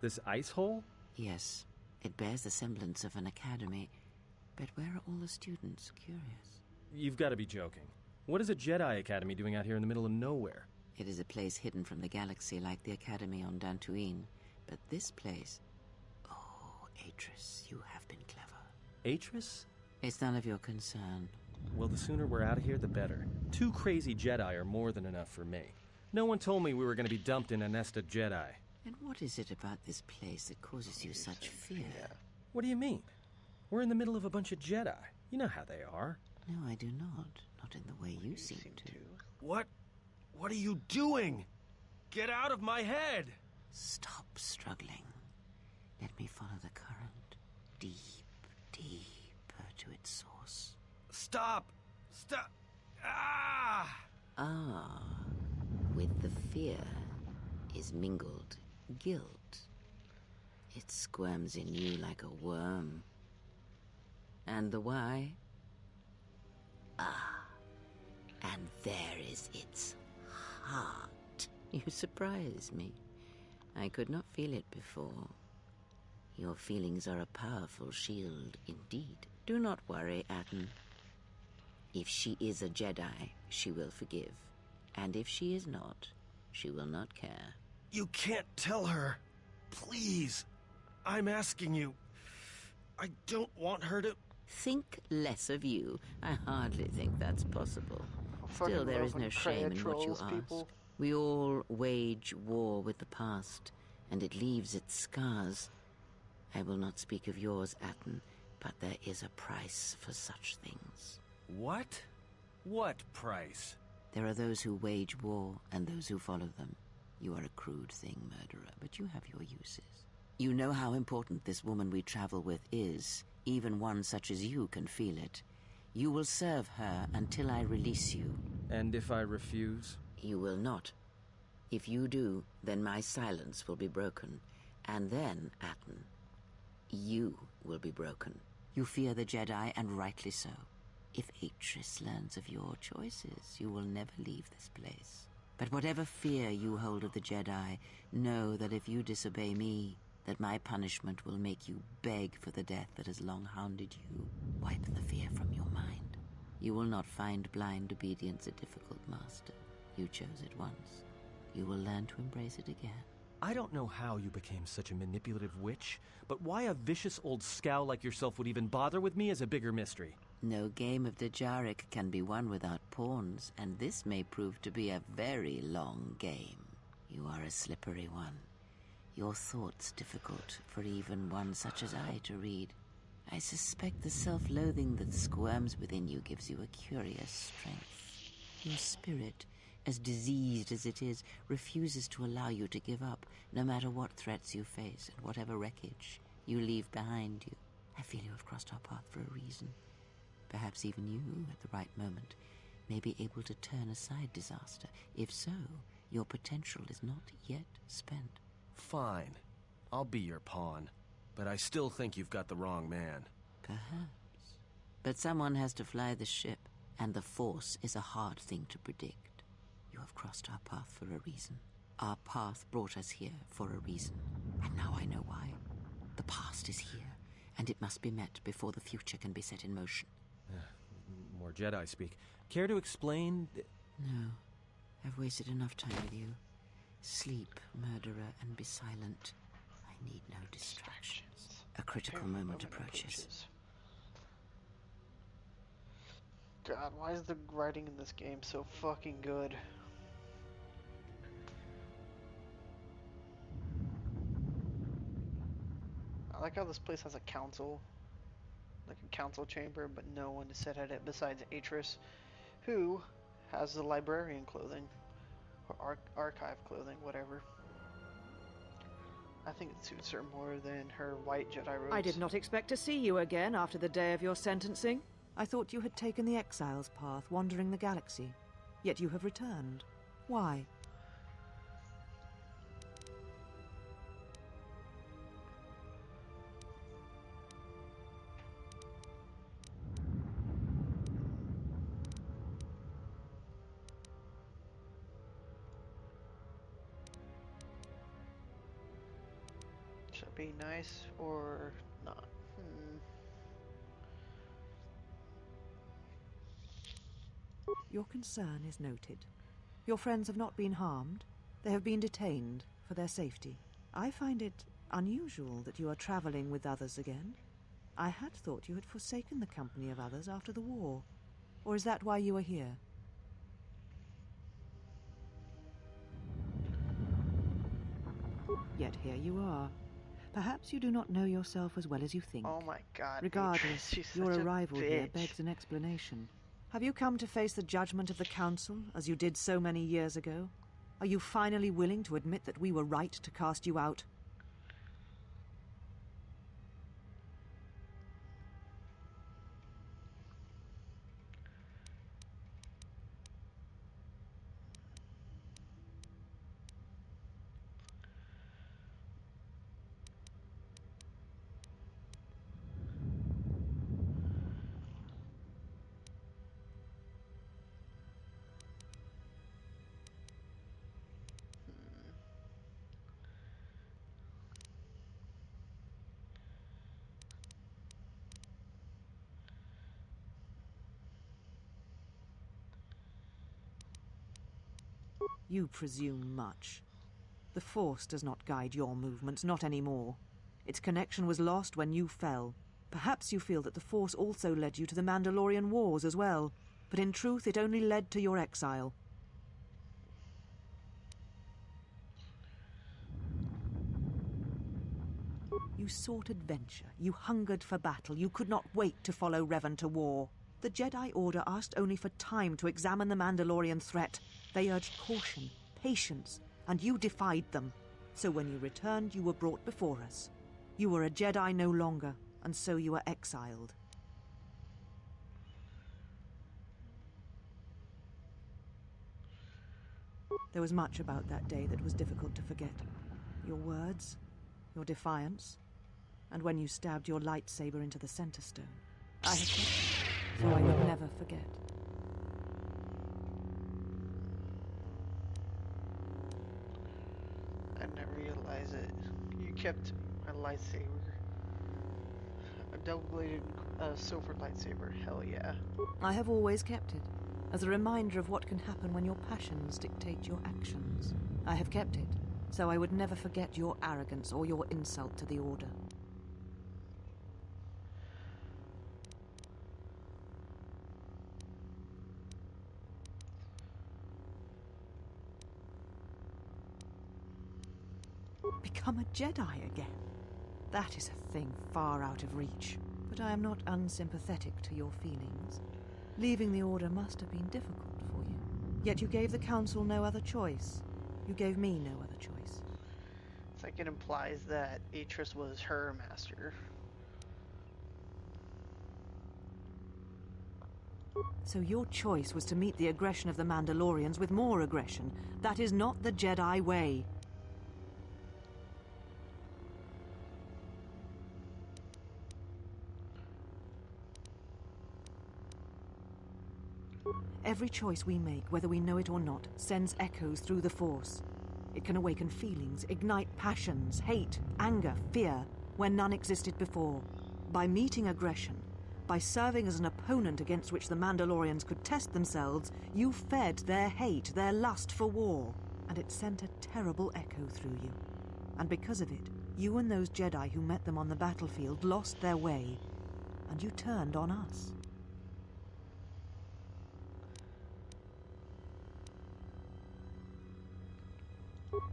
This ice hole? Yes. It bears the semblance of an academy. But where are all the students? Curious. You've got to be joking. What is a Jedi Academy doing out here in the middle of nowhere? It is a place hidden from the galaxy like the Academy on Dantooine. But this place... Oh, Atris, you have been clever. Atris? It's none of your concern. Well, the sooner we're out of here, the better. 2 crazy Jedi are more than enough for me. No one told me we were going to be dumped in a nest of Jedi. And what is it about this place that causes you such fear? What do you mean? We're in the middle of a bunch of Jedi. You know how they are. No, I do not. Not in the way you seem to. What? What are you doing? Get out of my head! Stop struggling. Let me follow the current. Deep, deeper to its source. Stop! Stop! Ah! Ah. With the fear is mingled guilt. It squirms in you like a worm. And the why? Ah. And there is its heart. You surprise me. I could not feel it before. Your feelings are a powerful shield indeed. Do not worry, Atten. If she is a Jedi, she will forgive. And if she is not, she will not care. You can't tell her. Please. I'm asking you. I don't want her to... Think less of you. I hardly think that's possible. Still, there is no shame in what you ask. We all wage war with the past, and it leaves its scars. I will not speak of yours, Atten, but there is a price for such things. What? What price? There are those who wage war and those who follow them. You are a crude thing, murderer, but you have your uses. You know how important this woman we travel with is. Even one such as you can feel it. You will serve her until I release you. And if I refuse? You will not. If you do, then my silence will be broken. And then, Atten, you will be broken. You fear the Jedi, and rightly so. If Atris learns of your choices, you will never leave this place. But whatever fear you hold of the Jedi, know that if you disobey me, that my punishment will make you beg for the death that has long hounded you. Wipe the fear from your mind. You will not find blind obedience a difficult master. You chose it once. You will learn to embrace it again. I don't know how you became such a manipulative witch, but why a vicious old scow like yourself would even bother with me is a bigger mystery. No game of Djarik can be won without pawns, and this may prove to be a very long game. You are a slippery one. Your thoughts difficult for even one such as I to read. I suspect the self-loathing that squirms within you gives you a curious strength. Your spirit, as diseased as it is, refuses to allow you to give up, no matter what threats you face and whatever wreckage you leave behind you. I feel you have crossed our path for a reason. Perhaps even you, at the right moment, may be able to turn aside disaster. If so, your potential is not yet spent. Fine. I'll be your pawn. But I still think you've got the wrong man. Perhaps. But someone has to fly the ship, and the Force is a hard thing to predict. You have crossed our path for a reason. Our path brought us here for a reason. And now I know why. The past is here, and it must be met before the future can be set in motion. More Jedi speak. Care to explain? No. I've wasted enough time with you. Sleep, murderer, and be silent. I need no distractions. A critical moment approaches. God, why is the writing in this game so fucking good? I like how this place has a council. Like a council chamber, but no one is set at it besides Atris, who has the librarian clothing. Or archive clothing, whatever. I think it suits her more than her white Jedi robes. I did not expect to see you again after the day of your sentencing. I thought you had taken the exile's path, wandering the galaxy. Yet you have returned. Why? Should it be nice or not? Your concern is noted. Your friends have not been harmed. They have been detained for their safety. I find it unusual that you are traveling with others again. I had thought you had forsaken the company of others after the war. Or is that why you are here? Yet here you are. Perhaps you do not know yourself as well as you think. Oh my god. Regardless, She's your such a arrival here bitch. begs an explanation. Have you come to face the judgment of the Council, as you did so many years ago? Are you finally willing to admit that we were right to cast you out? You presume much. The Force does not guide your movements, not anymore. Its connection was lost when you fell. Perhaps you feel that the Force also led you to the Mandalorian Wars as well, but in truth it only led to your exile. You sought adventure, you hungered for battle, you could not wait to follow Revan to war. The Jedi Order asked only for time to examine the Mandalorian threat. They urged caution, patience, and you defied them. So when you returned, you were brought before us. You were a Jedi no longer, and so you were exiled. There was much about that day that was difficult to forget. Your words, your defiance, and when you stabbed your lightsaber into the center stone. I have kept it, so I would never forget. I didn't realize it. You kept my lightsaber. A double-bladed silver lightsaber. Hell yeah. I have always kept it, as a reminder of what can happen when your passions dictate your actions. I have kept it, so I would never forget your arrogance or your insult to the Order. Become a Jedi again? That is a thing far out of reach. But I am not unsympathetic to your feelings. Leaving the Order must have been difficult for you. Yet you gave the Council no other choice. You gave me no other choice. It's like it implies that Atris was her master. So your choice was to meet the aggression of the Mandalorians with more aggression. That is not the Jedi way. Every choice we make, whether we know it or not, sends echoes through the Force. It can awaken feelings, ignite passions, hate, anger, fear, where none existed before. By meeting aggression, by serving as an opponent against which the Mandalorians could test themselves, you fed their hate, their lust for war. And it sent a terrible echo through you. And because of it, you and those Jedi who met them on the battlefield lost their way. And you turned on us.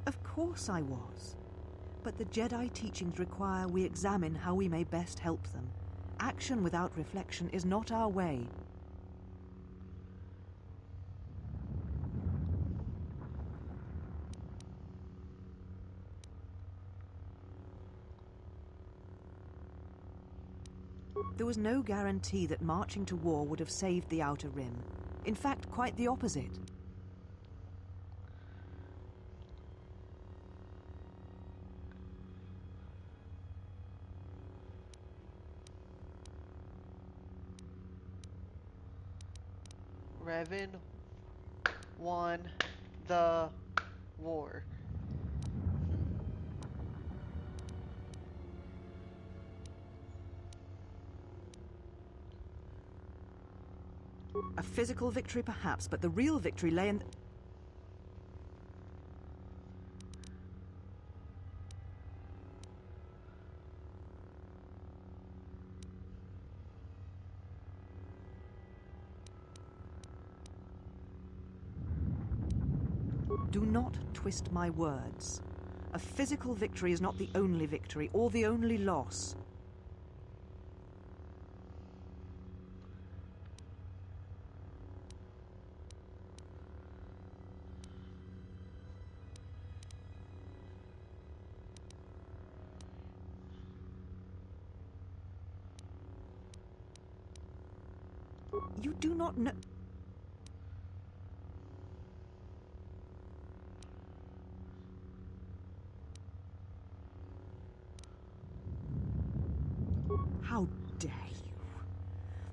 Of course I was. But the Jedi teachings require we examine how we may best help them. Action without reflection is not our way. There was no guarantee that marching to war would have saved the Outer Rim. In fact, quite the opposite. Revan won the war. A physical victory perhaps, but the real victory lay in... Do not twist my words. A physical victory is not the only victory, or the only loss. You do not know... How dare you?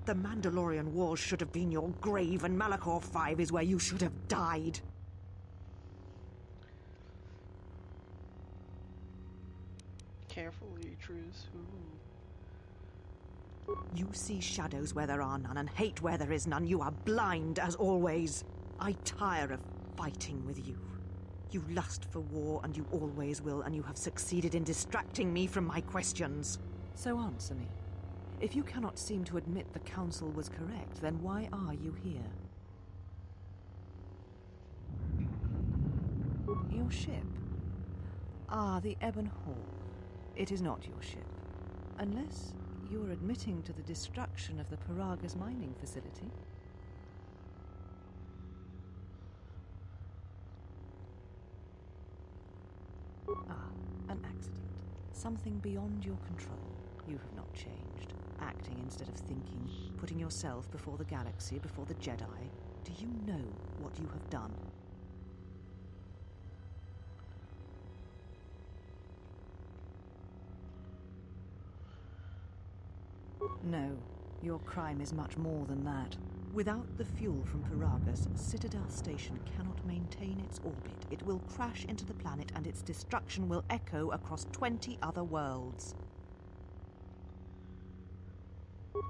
The Mandalorian Wars should have been your grave, and Malachor 5 is where you should have died. Carefully, Truce. You see shadows where there are none, and hate where there is none. You are blind, as always. I tire of fighting with you. You lust for war, and you always will, and you have succeeded in distracting me from my questions. So answer me. If you cannot seem to admit the Council was correct, then why are you here? Your ship? Ah, the Ebon Hawk. It is not your ship. Unless you're admitting to the destruction of the Paragas mining facility. Ah, an accident. Something beyond your control. You have not changed. Acting instead of thinking, putting yourself before the galaxy, before the Jedi. Do you know what you have done? No, your crime is much more than that. Without the fuel from Paragas, Citadel Station cannot maintain its orbit. It will crash into the planet and its destruction will echo across 20 other worlds.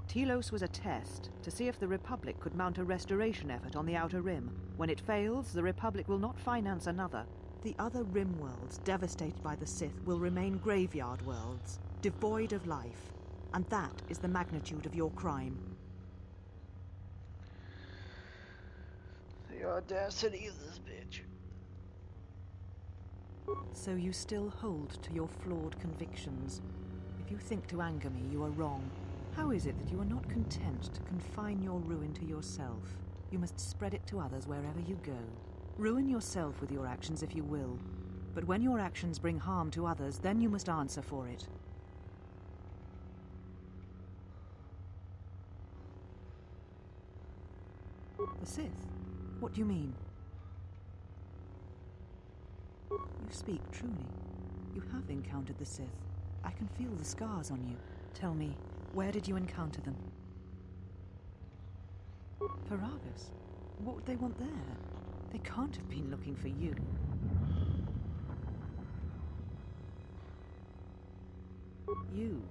Telos was a test to see if the Republic could mount a restoration effort on the Outer Rim. When it fails, the Republic will not finance another. The other Rim worlds, devastated by the Sith, will remain graveyard worlds, devoid of life. And that is the magnitude of your crime. The audacity of this bitch. So you still hold to your flawed convictions. If you think to anger me, you are wrong. How is it that you are not content to confine your ruin to yourself? You must spread it to others wherever you go. Ruin yourself with your actions if you will. But when your actions bring harm to others, then you must answer for it. The Sith? What do you mean? You speak truly. You have encountered the Sith. I can feel the scars on you. Tell me, where did you encounter them? Paragas? What would they want there? They can't have been looking for you. You.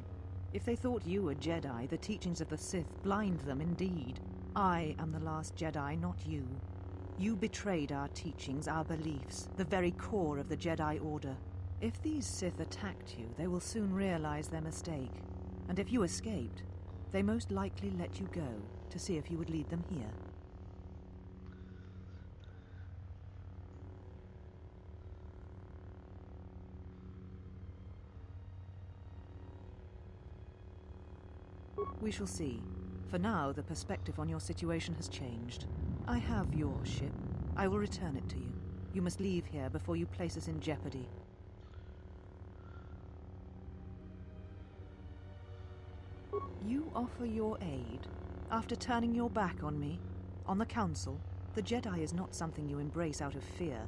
If they thought you were Jedi, the teachings of the Sith blind them indeed. I am the last Jedi, not you. You betrayed our teachings, our beliefs, the very core of the Jedi Order. If these Sith attacked you, they will soon realize their mistake. And if you escaped, they most likely let you go to see if you would lead them here. We shall see. For now, the perspective on your situation has changed. I have your ship. I will return it to you. You must leave here before you place us in jeopardy. You offer your aid after turning your back on me, on the Council. The Jedi is not something you embrace out of fear.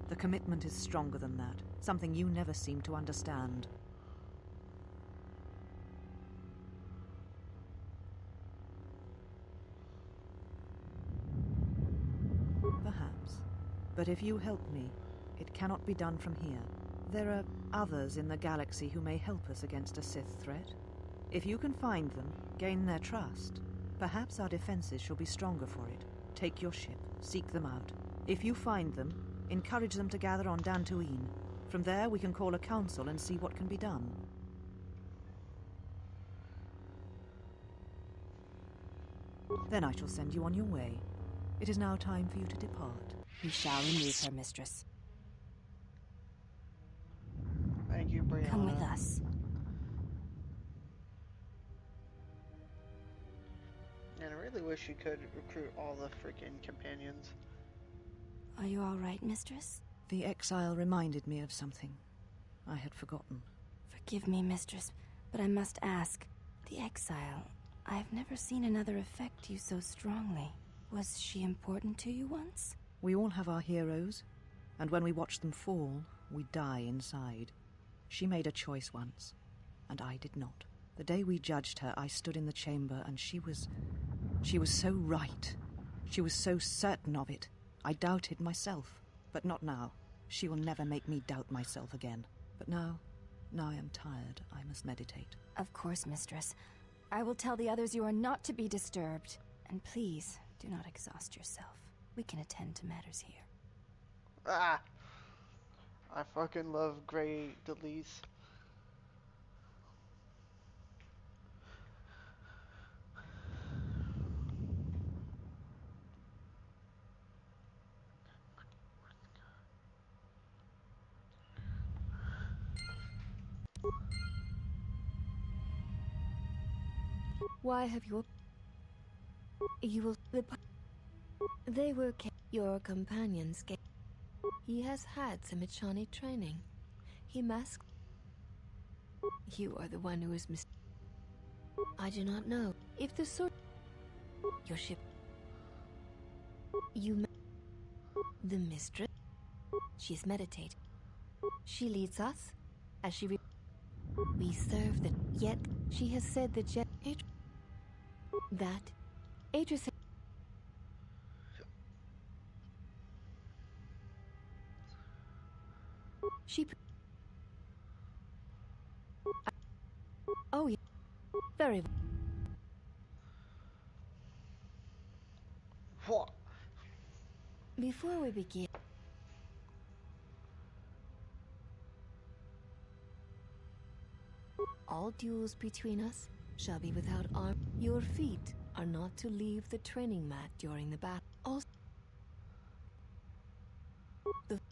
The commitment is stronger than that, something you never seem to understand. Perhaps. But if you help me, it cannot be done from here. There are others in the galaxy who may help us against a Sith threat. If you can find them, gain their trust, perhaps our defenses shall be stronger for it. Take your ship, seek them out. If you find them, encourage them to gather on Dantooine. From there we can call a council and see what can be done. Then I shall send you on your way. It is now time for you to depart. We shall remove her, mistress. Thank you, Brianna. Come with us. And I really wish you could recruit all the freaking companions. Are you all right, mistress? The exile reminded me of something I had forgotten. Forgive me, mistress, but I must ask. The exile, I've never seen another affect you so strongly. Was she important to you once? We all have our heroes, and when we watch them fall, we die inside. She made a choice once, and I did not. The day we judged her, I stood in the chamber, and she was so right. She was so certain of it. I doubted myself, but not now. She will never make me doubt myself again. But now I am tired. I must meditate. Of course, mistress. I will tell the others you are not to be disturbed. And please, do not exhaust yourself. We can attend to matters here. Ah! I fucking love Grey Delise. Why have you... You will... They were your companions. He has had some Echani training. He masked... You are the one who is I do not know. If the sword... Your ship... You... The mistress... She is meditating. She leads us, as she... We serve the... Yet, she has said that that... Atris... She... Oh, yeah. Very well. What? Before we begin... All duels between us shall be without arm. Your feet are not to leave the training mat during the battle.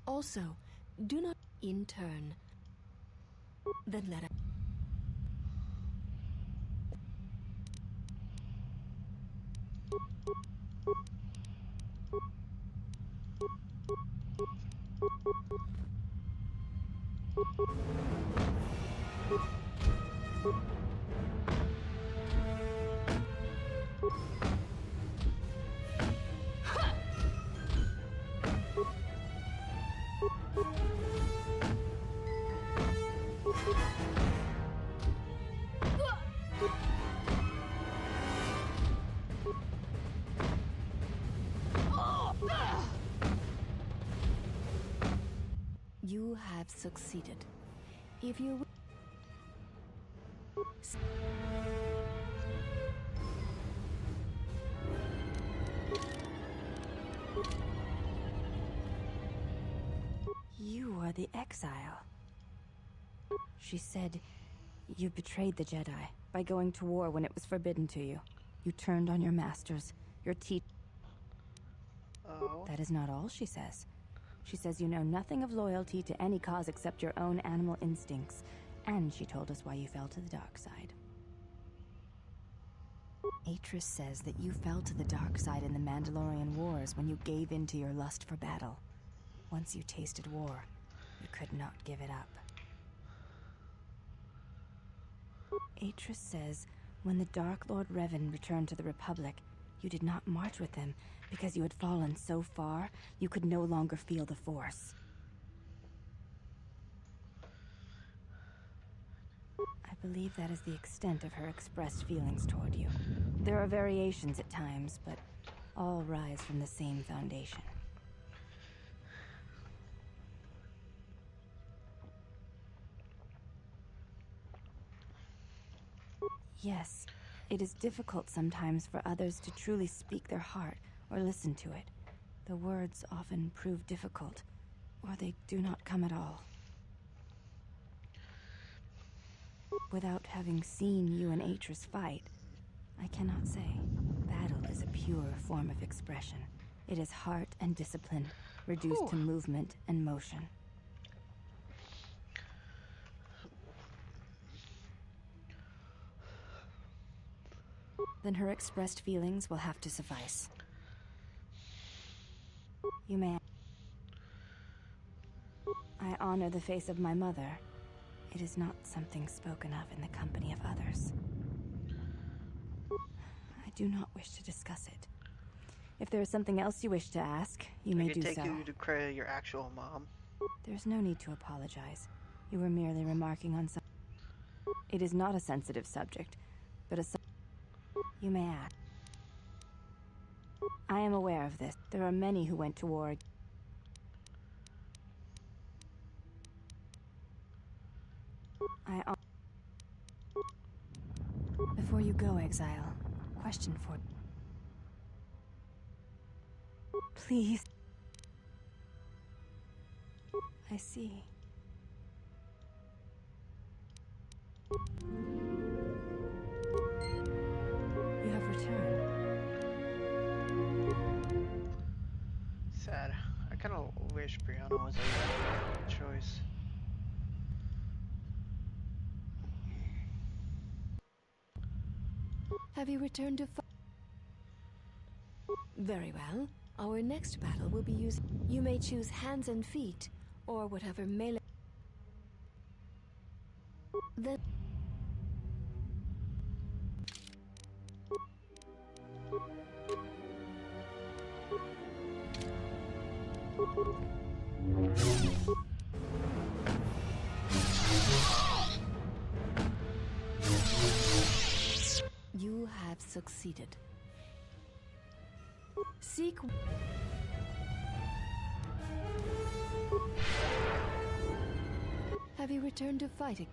Also, do not in turn. Then let us... You have succeeded. If you... You are the exile. She said you betrayed the Jedi by going to war when it was forbidden to you. You turned on your masters, your teachers. Oh. That is not all she says. She says you know nothing of loyalty to any cause except your own animal instincts. And she told us why you fell to the dark side. Atris says that you fell to the dark side in the Mandalorian Wars when you gave in to your lust for battle. Once you tasted war, you could not give it up. Atris says when the Dark Lord Revan returned to the Republic, you did not march with him because you had fallen so far you could no longer feel the Force. I believe that is the extent of her expressed feelings toward you. There are variations at times, but all rise from the same foundation. Yes, it is difficult sometimes for others to truly speak their heart or listen to it. The words often prove difficult, or they do not come at all. Without having seen you and Atris fight, I cannot say. Battle is a pure form of expression. It is heart and discipline, reduced to movement and motion. Then her expressed feelings will have to suffice. You may... I honor the face of my mother. It is not something spoken of in the company of others. I do not wish to discuss it. If there is something else you wish to ask, you may do so. I can take you to credit your actual mom. There's no need to apologize. You were merely remarking on some... It is not a sensitive subject, but a... You may ask. I am aware of this. There are many who went to war. Before you go, Exile, question for... Please. I see. You have returned. Sad. I kind of wish Brianna was a choice. Have you returned to Very well. Our next battle will be using... You may choose hands and feet, or whatever melee... Then... You have succeeded. Seek... Have you returned to fighting?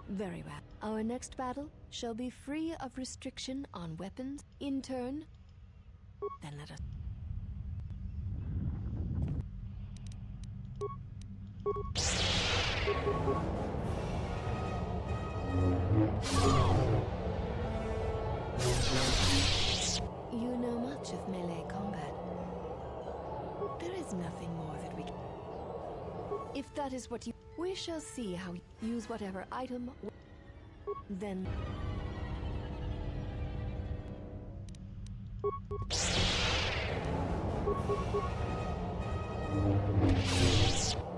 Very well. Our next battle shall be free of restriction on weapons. In turn, then let us... You know much of melee combat. There is nothing more that we can... If that is what you... We shall see how you use whatever item... Then...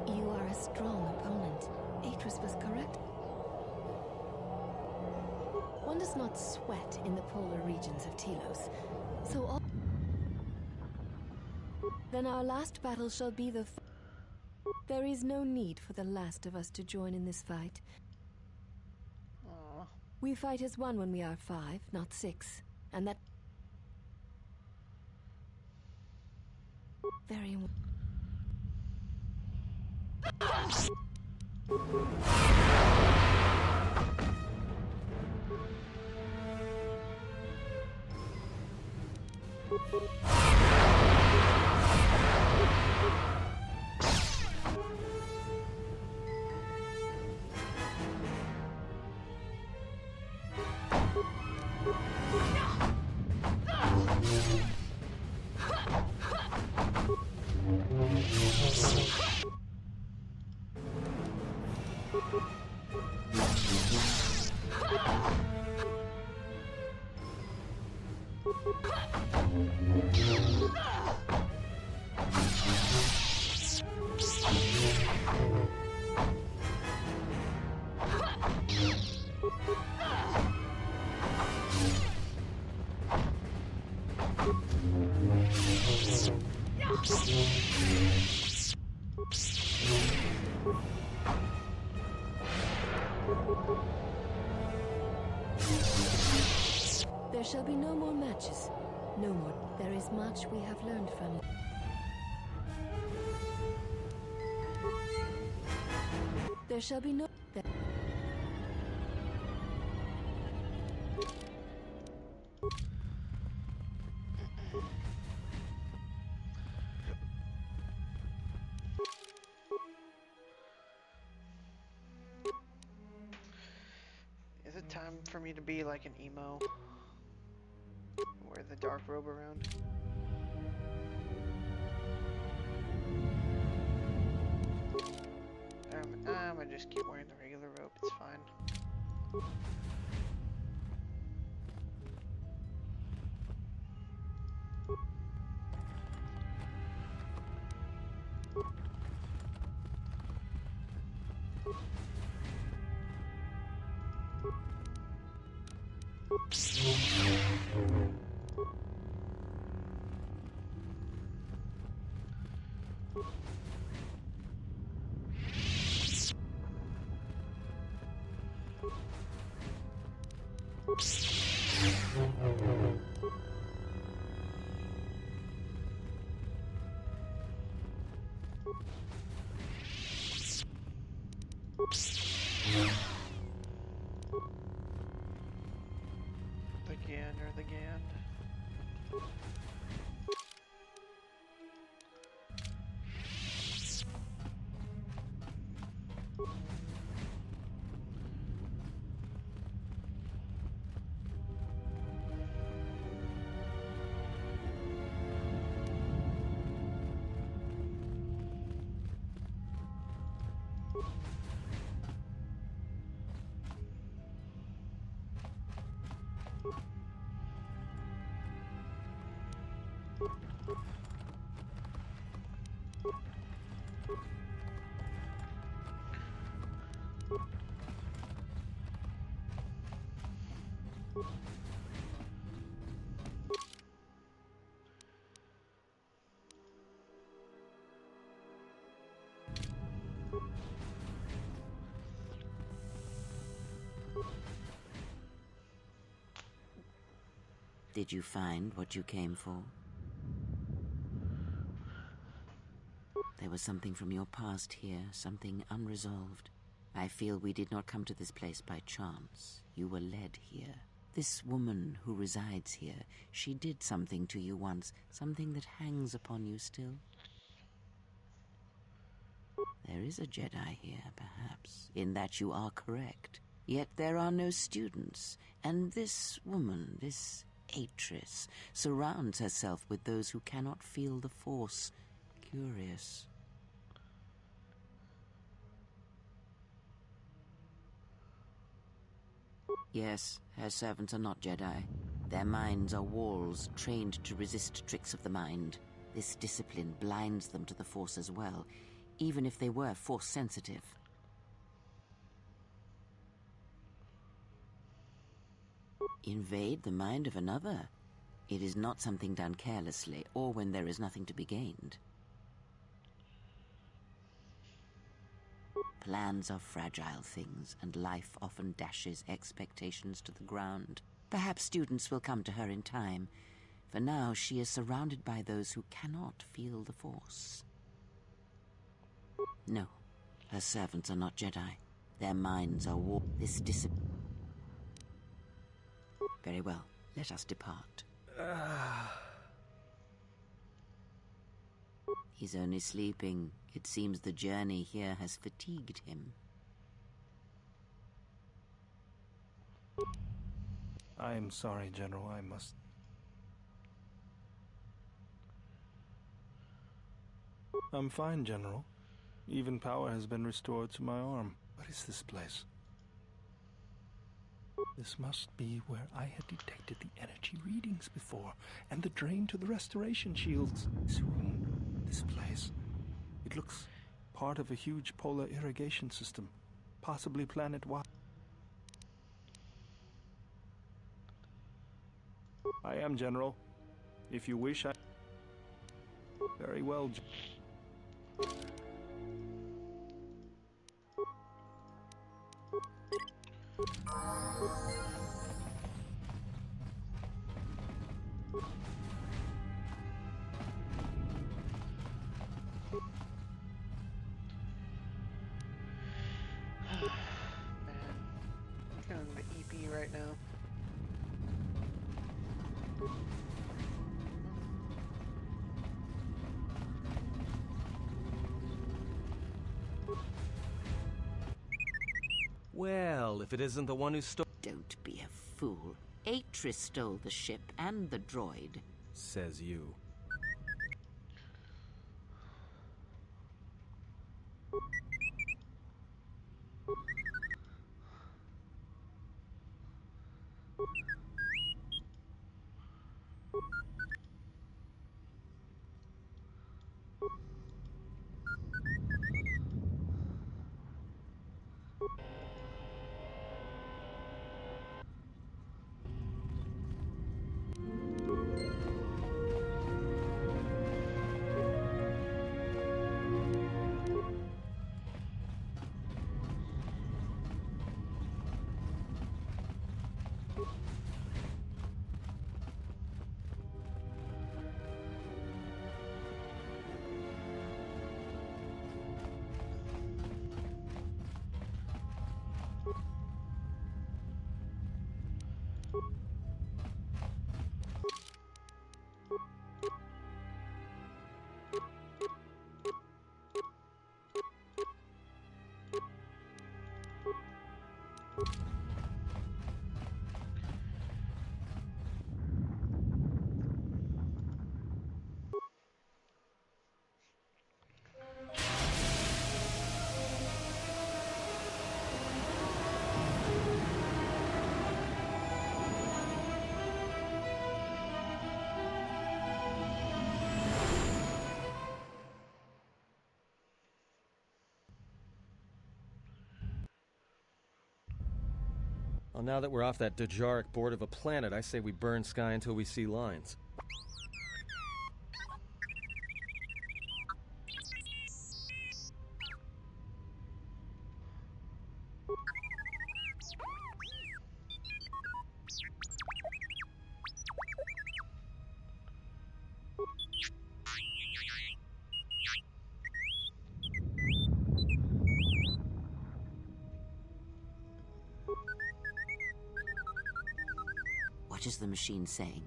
You are a strong opponent. Atris was correct. One does not sweat in the polar regions of Telos, so all... Then our last battle shall be the... There is no need for the last of us to join in this fight. Aww. We fight as one when we are 5, not 6, and that... Very well. There shall be no more matches. No more. There is much we have learned from you. There shall be no... Is it time for me to be like an emo? Wear the dark robe around? I'm gonna just keep wearing the regular robe, it's fine. The gander, the gand. Did you find what you came for? There was something from your past here, something unresolved. I feel we did not come to this place by chance. You were led here. This woman who resides here, she did something to you once, something that hangs upon you still. There is a Jedi here, perhaps, in that you are correct. Yet there are no students, and this woman, this Atris, surrounds herself with those who cannot feel the Force. Curious. Yes, her servants are not Jedi. Their minds are walls trained to resist tricks of the mind. This discipline blinds them to the Force as well, even if they were Force-sensitive. Invade the mind of another? It is not something done carelessly, or when there is nothing to be gained. Plans are fragile things, and life often dashes expectations to the ground. Perhaps students will come to her in time. For now, she is surrounded by those who cannot feel the Force. No, her servants are not Jedi. Their minds are this discipline. Very well, let us depart. He's only sleeping. It seems the journey here has fatigued him. I'm sorry, General. I must... I'm fine, General. Even power has been restored to my arm. What is this place? This must be where I had detected the energy readings before, and the drain to the restoration shields. This room, this place. It looks part of a huge polar irrigation system, possibly planet-wide. I am, General. If you wish, I... Very well, Man, I'm feeling the EP right now. Well, if it isn't the one who stole... Don't be a fool. Atris stole the ship and the droid. Says you. Well, now that we're off that Dejaric board of a planet, I say we burn sky until we see lines. What is the machine saying?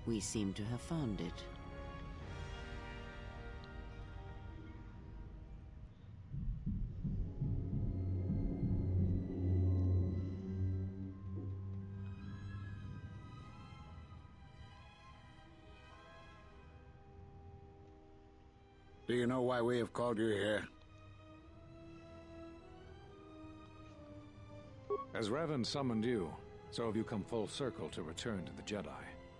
We seem to have found it. Do you know why we have called you here? As Revan summoned you, so have you come full circle to return to the Jedi.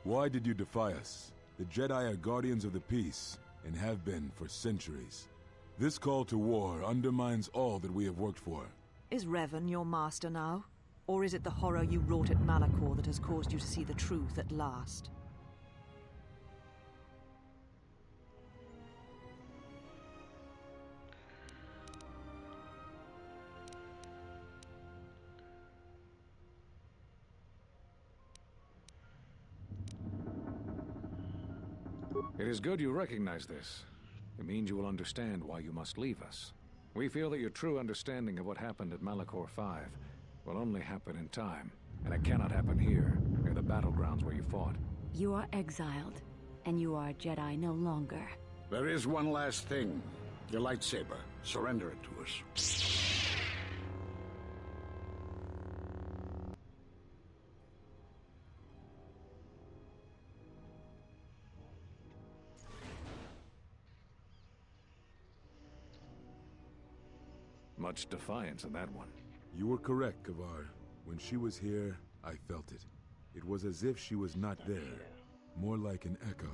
Why did you defy us? The Jedi are guardians of the peace, and have been for centuries. This call to war undermines all that we have worked for. Is Revan your master now? Or is it the horror you wrought at Malachor that has caused you to see the truth at last? It is good you recognize this. It means you will understand why you must leave us. We feel that your true understanding of what happened at Malachor 5 will only happen in time, and it cannot happen here, near the battlegrounds where you fought. You are exiled, and you are a Jedi no longer. There is one last thing. Your lightsaber. Surrender it to us. Much defiance in that one. You were correct, Kavar. When she was here, I felt it. It was as if she was not there. More like an echo.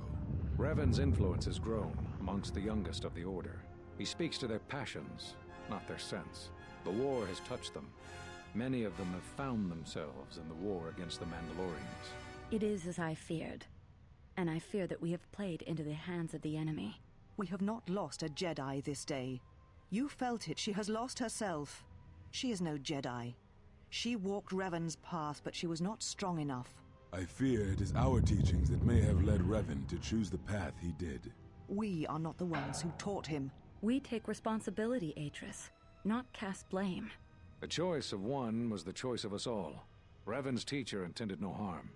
Revan's influence has grown amongst the youngest of the Order. He speaks to their passions, not their sense. The war has touched them. Many of them have found themselves in the war against the Mandalorians. It is as I feared, and I fear that we have played into the hands of the enemy. We have not lost a Jedi this day. You felt it. She has lost herself. She is no Jedi. She walked Revan's path, but she was not strong enough. I fear it is our teachings that may have led Revan to choose the path he did. We are not the ones who taught him. We take responsibility, Atris, not cast blame. The choice of one was the choice of us all. Revan's teacher intended no harm,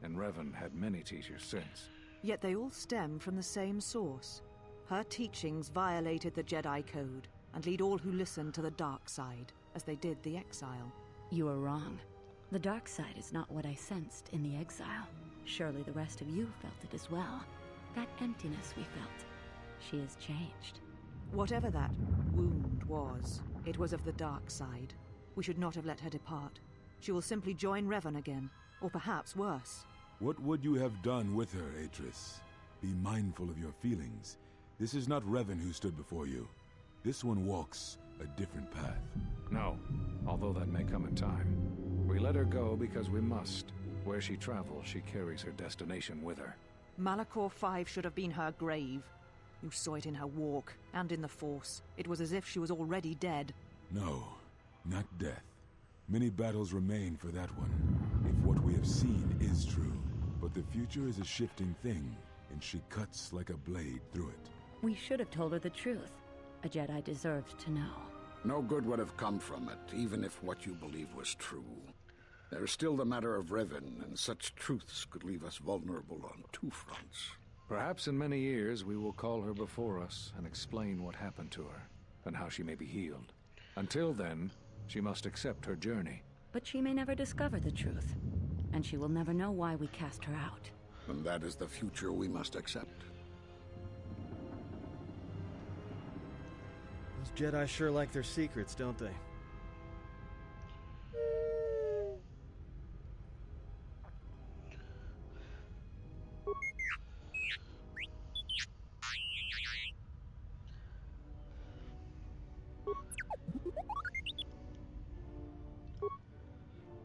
and Revan had many teachers since. Yet they all stem from the same source. Her teachings violated the Jedi Code, and lead all who listen to the dark side, as they did the exile. You are wrong. The dark side is not what I sensed in the exile. Surely the rest of you felt it as well. That emptiness we felt. She has changed. Whatever that wound was, it was of the dark side. We should not have let her depart. She will simply join Revan again, or perhaps worse. What would you have done with her, Atris? Be mindful of your feelings. This is not Revan who stood before you. This one walks a different path. No, although that may come in time. We let her go because we must. Where she travels, she carries her destination with her. Malachor 5 should have been her grave. You saw it in her walk, and in the Force. It was as if she was already dead. No, not death. Many battles remain for that one, if what we have seen is true. But the future is a shifting thing, and she cuts like a blade through it. We should have told her the truth. A Jedi deserved to know. No good would have come from it, even if what you believe was true. There is still the matter of Revan, and such truths could leave us vulnerable on two fronts. Perhaps in many years we will call her before us and explain what happened to her, and how she may be healed. Until then, she must accept her journey. But she may never discover the truth, and she will never know why we cast her out. And that is the future we must accept. Those Jedi sure like their secrets, don't they?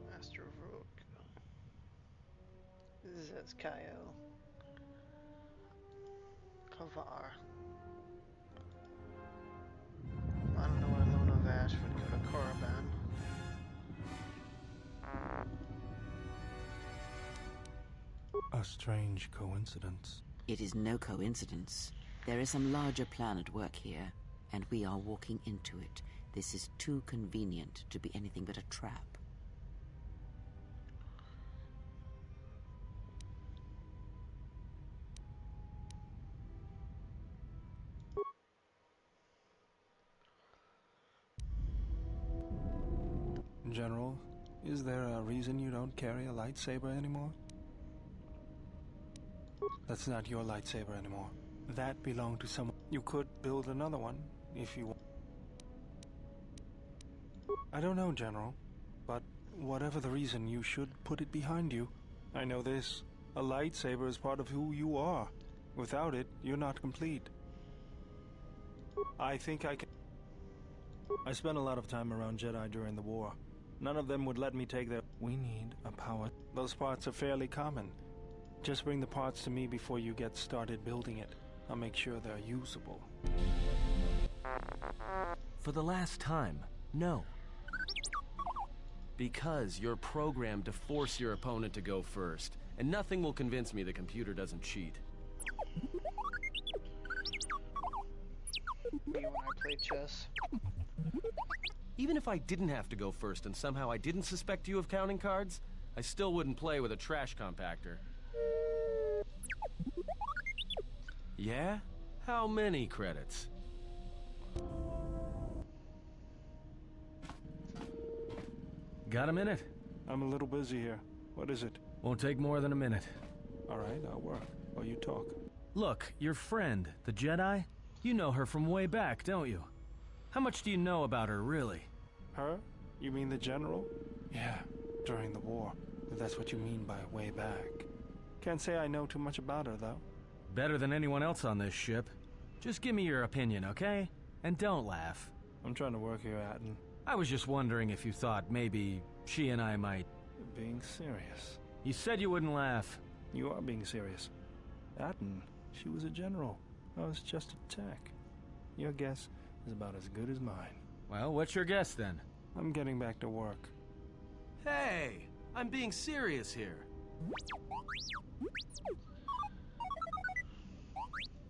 Master Rook. Zezkael. Kavar. I don't know where Lona Vash would go to Korriban. A strange coincidence. It is no coincidence. There is some larger plan at work here. and we are walking into it. This is too convenient to be anything but a trap. General, is there a reason you don't carry a lightsaber anymore? That's not your lightsaber anymore. That belonged to someone. You could build another one, if you want. I don't know, General, but whatever the reason, you should put it behind you. I know this. A lightsaber is part of who you are. Without it, you're not complete. I think I can... I spent a lot of time around Jedi during the war. None of them would let me take their... We need a power... Those parts are fairly common. Just bring the parts to me before you get started building it. I'll make sure they're usable. For the last time, no. Because you're programmed to force your opponent to go first, and nothing will convince me the computer doesn't cheat. Me when I play chess. Even if I didn't have to go first and somehow I didn't suspect you of counting cards, I still wouldn't play with a trash compactor. Yeah? How many credits? Got a minute? I'm a little busy here. What is it? Won't take more than a minute. All right, I'll work while you talk. Look, your friend, the Jedi, you know her from way back, don't you? How much do you know about her, really? Her? You mean the General? Yeah, during the war. If that's what you mean by way back. Can't say I know too much about her, though. Better than anyone else on this ship. Just give me your opinion, okay? And don't laugh. I'm trying to work here, Atten. I was just wondering if you thought maybe she and I might... Being serious. You said you wouldn't laugh. You are being serious. Atten, she was a general. I was just a tech. Your guess is about as good as mine. Well, what's your guess then? I'm getting back to work. Hey! I'm being serious here.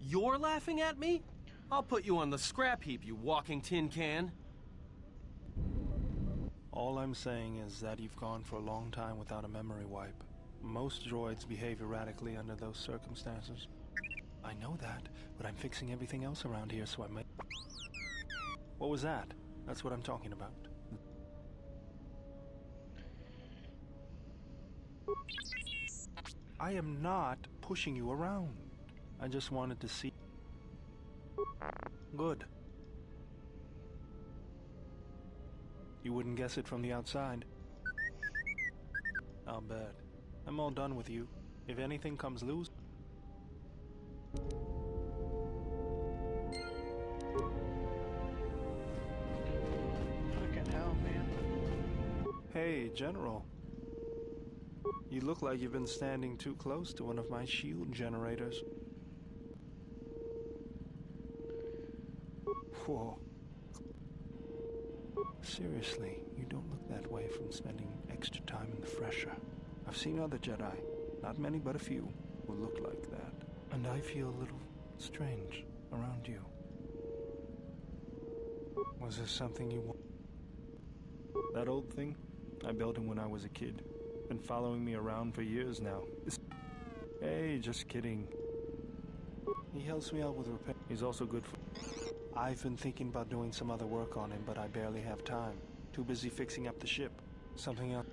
You're laughing at me? I'll put you on the scrap heap, you walking tin can. All I'm saying is that you've gone for a long time without a memory wipe. Most droids behave erratically under those circumstances. I know that, but I'm fixing everything else around here, so I may... What was that? That's what I'm talking about. I am not pushing you around. I just wanted to see... Good. You wouldn't guess it from the outside. I'll bet. I'm all done with you. If anything comes loose... Fucking hell, man. Hey, General. You look like you've been standing too close to one of my shield generators. Whoa. Seriously, you don't look that way from spending extra time in the fresher. I've seen other Jedi, not many but a few, who look like that. And I feel a little strange around you. Was there something you want? That old thing? I built him when I was a kid. Been following me around for years now. Hey, just kidding. He helps me out with repair. He's also good for... I've been thinking about doing some other work on him, but I barely have time. Too busy fixing up the ship. Something else.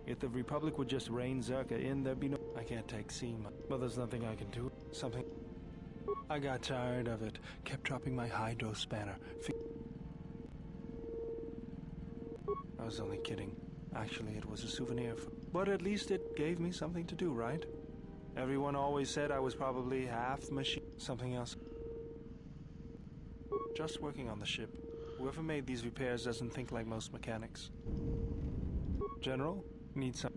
If the Republic would just rein Zerka in, there'd be no... I can't take seeing, but there's nothing I can do. Something... I got tired of it. Kept dropping my hydro spanner. I was only kidding. Actually, it was a souvenir. But at least it gave me something to do, right? Everyone always said I was probably half machine. Something else. Just working on the ship. Whoever made these repairs doesn't think like most mechanics. General, need some...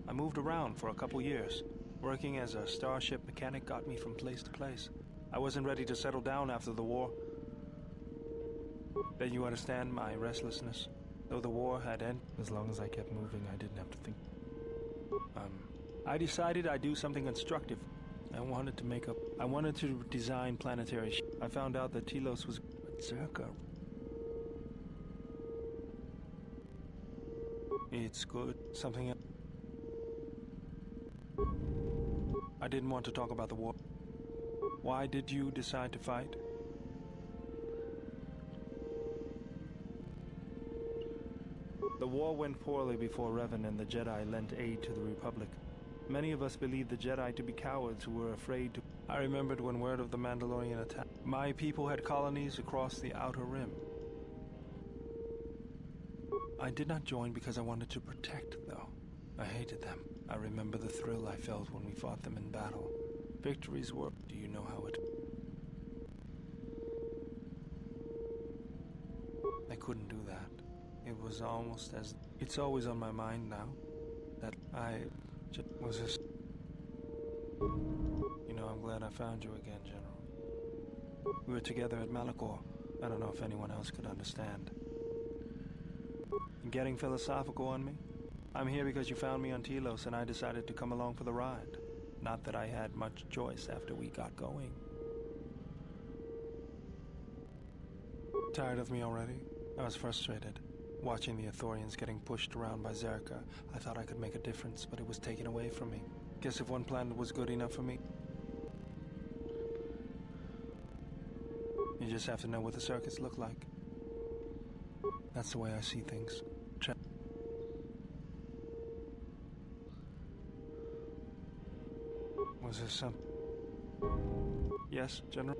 I moved around for a couple years. Working as a starship mechanic got me from place to place. I wasn't ready to settle down after the war. Then you understand my restlessness. Though the war had ended, as long as I kept moving, I didn't have to think. I decided I'd do something constructive. I wanted to design planetary I found out that Telos was Zerka. It's good. Something else. I didn't want to talk about the war. Why did you decide to fight? The war went poorly before Revan and the Jedi lent aid to the Republic. Many of us believed the Jedi to be cowards who were afraid to... I remembered when word of the Mandalorian attack. My people had colonies across the Outer Rim. I did not join because I wanted to protect, though. I hated them. I remember the thrill I felt when we fought them in battle. Victories were... Do you know how it... I couldn't do that. It was almost as... It's always on my mind now. That I... just was just... You know, I'm glad I found you again, General. We were together at Malachor. I don't know if anyone else could understand. Getting philosophical on me? I'm here because you found me on Telos and I decided to come along for the ride. Not that I had much choice after we got going. Tired of me already? I was frustrated. Watching the Ithorians getting pushed around by Zerka, I thought I could make a difference, but it was taken away from me. Guess if one plan was good enough for me, you just have to know what the circuits look like. That's the way I see things. Was there some... Yes, General?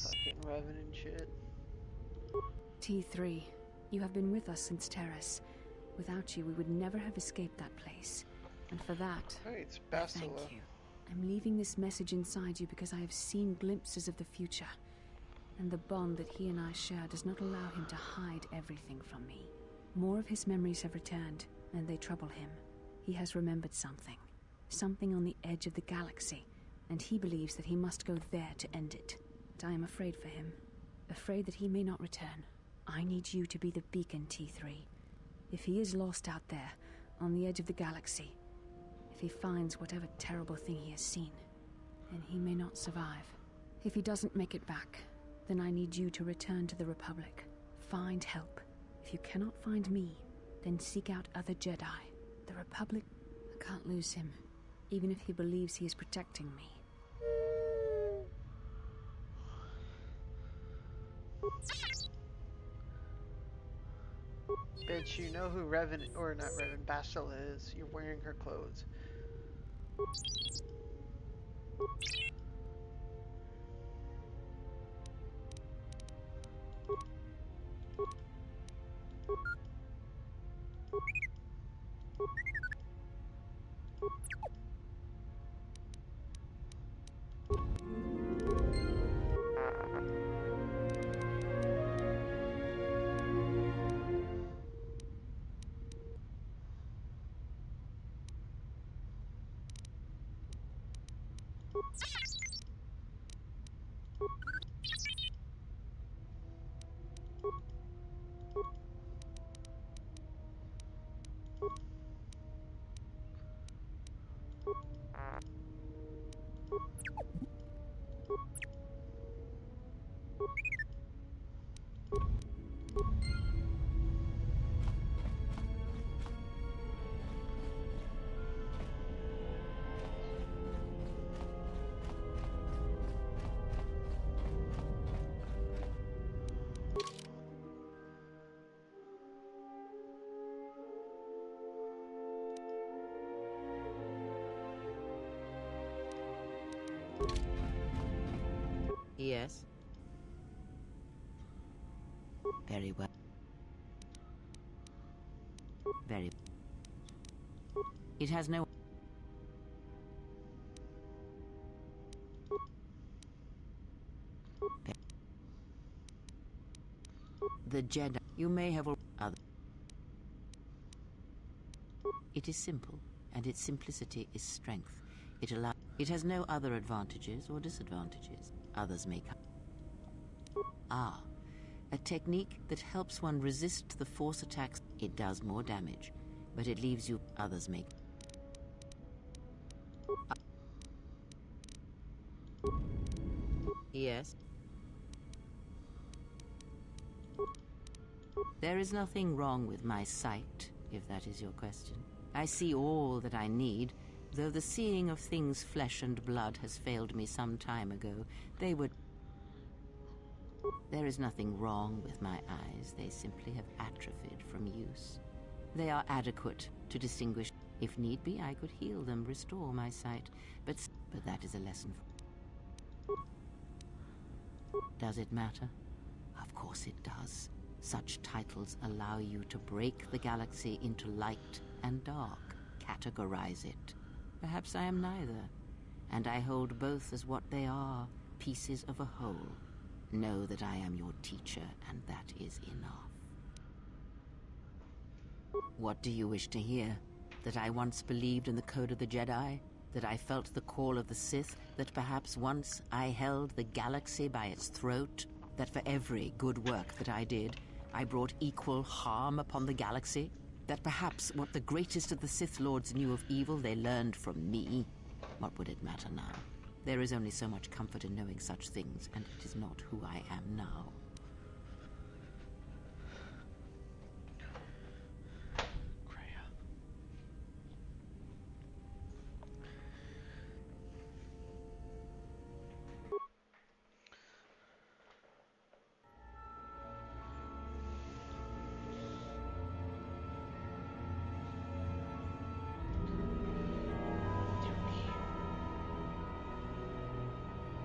Fucking Revan and shit. T3, you have been with us since Terrace. Without you, we would never have escaped that place. And for that, Hey, it's I Bastila. thank you. I'm leaving this message inside you because I have seen glimpses of the future. And the bond that he and I share does not allow him to hide everything from me. More of his memories have returned, and they trouble him. He has remembered something. Something on the edge of the galaxy, and he believes that he must go there to end it. But I am afraid for him. Afraid that he may not return. I need you to be the beacon, T3. If he is lost out there, on the edge of the galaxy, if he finds whatever terrible thing he has seen, then he may not survive. If he doesn't make it back, then I need you to return to the Republic. Find help. If you cannot find me, then seek out other Jedi. The Republic... I can't lose him, even if he believes he is protecting me. Bitch, you know who Revan, or not Revan, Bastila is. You're wearing her clothes. Yes. Very well. Very. It has no... The Jedi. You may have other. It is simple, and its simplicity is strength. It has no other advantages or disadvantages. Others may come. Ah, a technique that helps one resist the force attacks. It does more damage, but it leaves you. Others make. Yes. There is nothing wrong with my sight, if that is your question. I see all that I need, though the seeing of things flesh and blood has failed me some time ago. They would... There is nothing wrong with my eyes. They simply have atrophied from use. They are adequate to distinguish. If need be, I could heal them, restore my sight. But that is a lesson for... Does it matter? Of course it does. Such titles allow you to break the galaxy into light and dark, categorize it. Perhaps I am neither, and I hold both as what they are, pieces of a whole. Know that I am your teacher, and that is enough. What do you wish to hear? That I once believed in the code of the Jedi? That I felt the call of the Sith? That perhaps once I held the galaxy by its throat? That for every good work that I did, I brought equal harm upon the galaxy? That perhaps what the greatest of the Sith Lords knew of evil they learned from me? What would it matter now? There is only so much comfort in knowing such things, and it is not who I am now.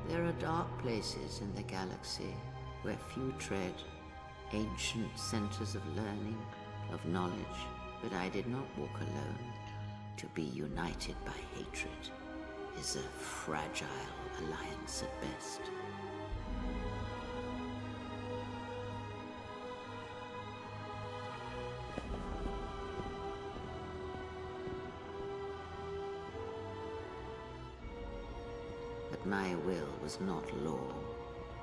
There are dark places in the galaxy where few tread, ancient centers of learning, of knowledge, but I did not walk alone. To be united by hatred is a fragile alliance at best. My will was not law.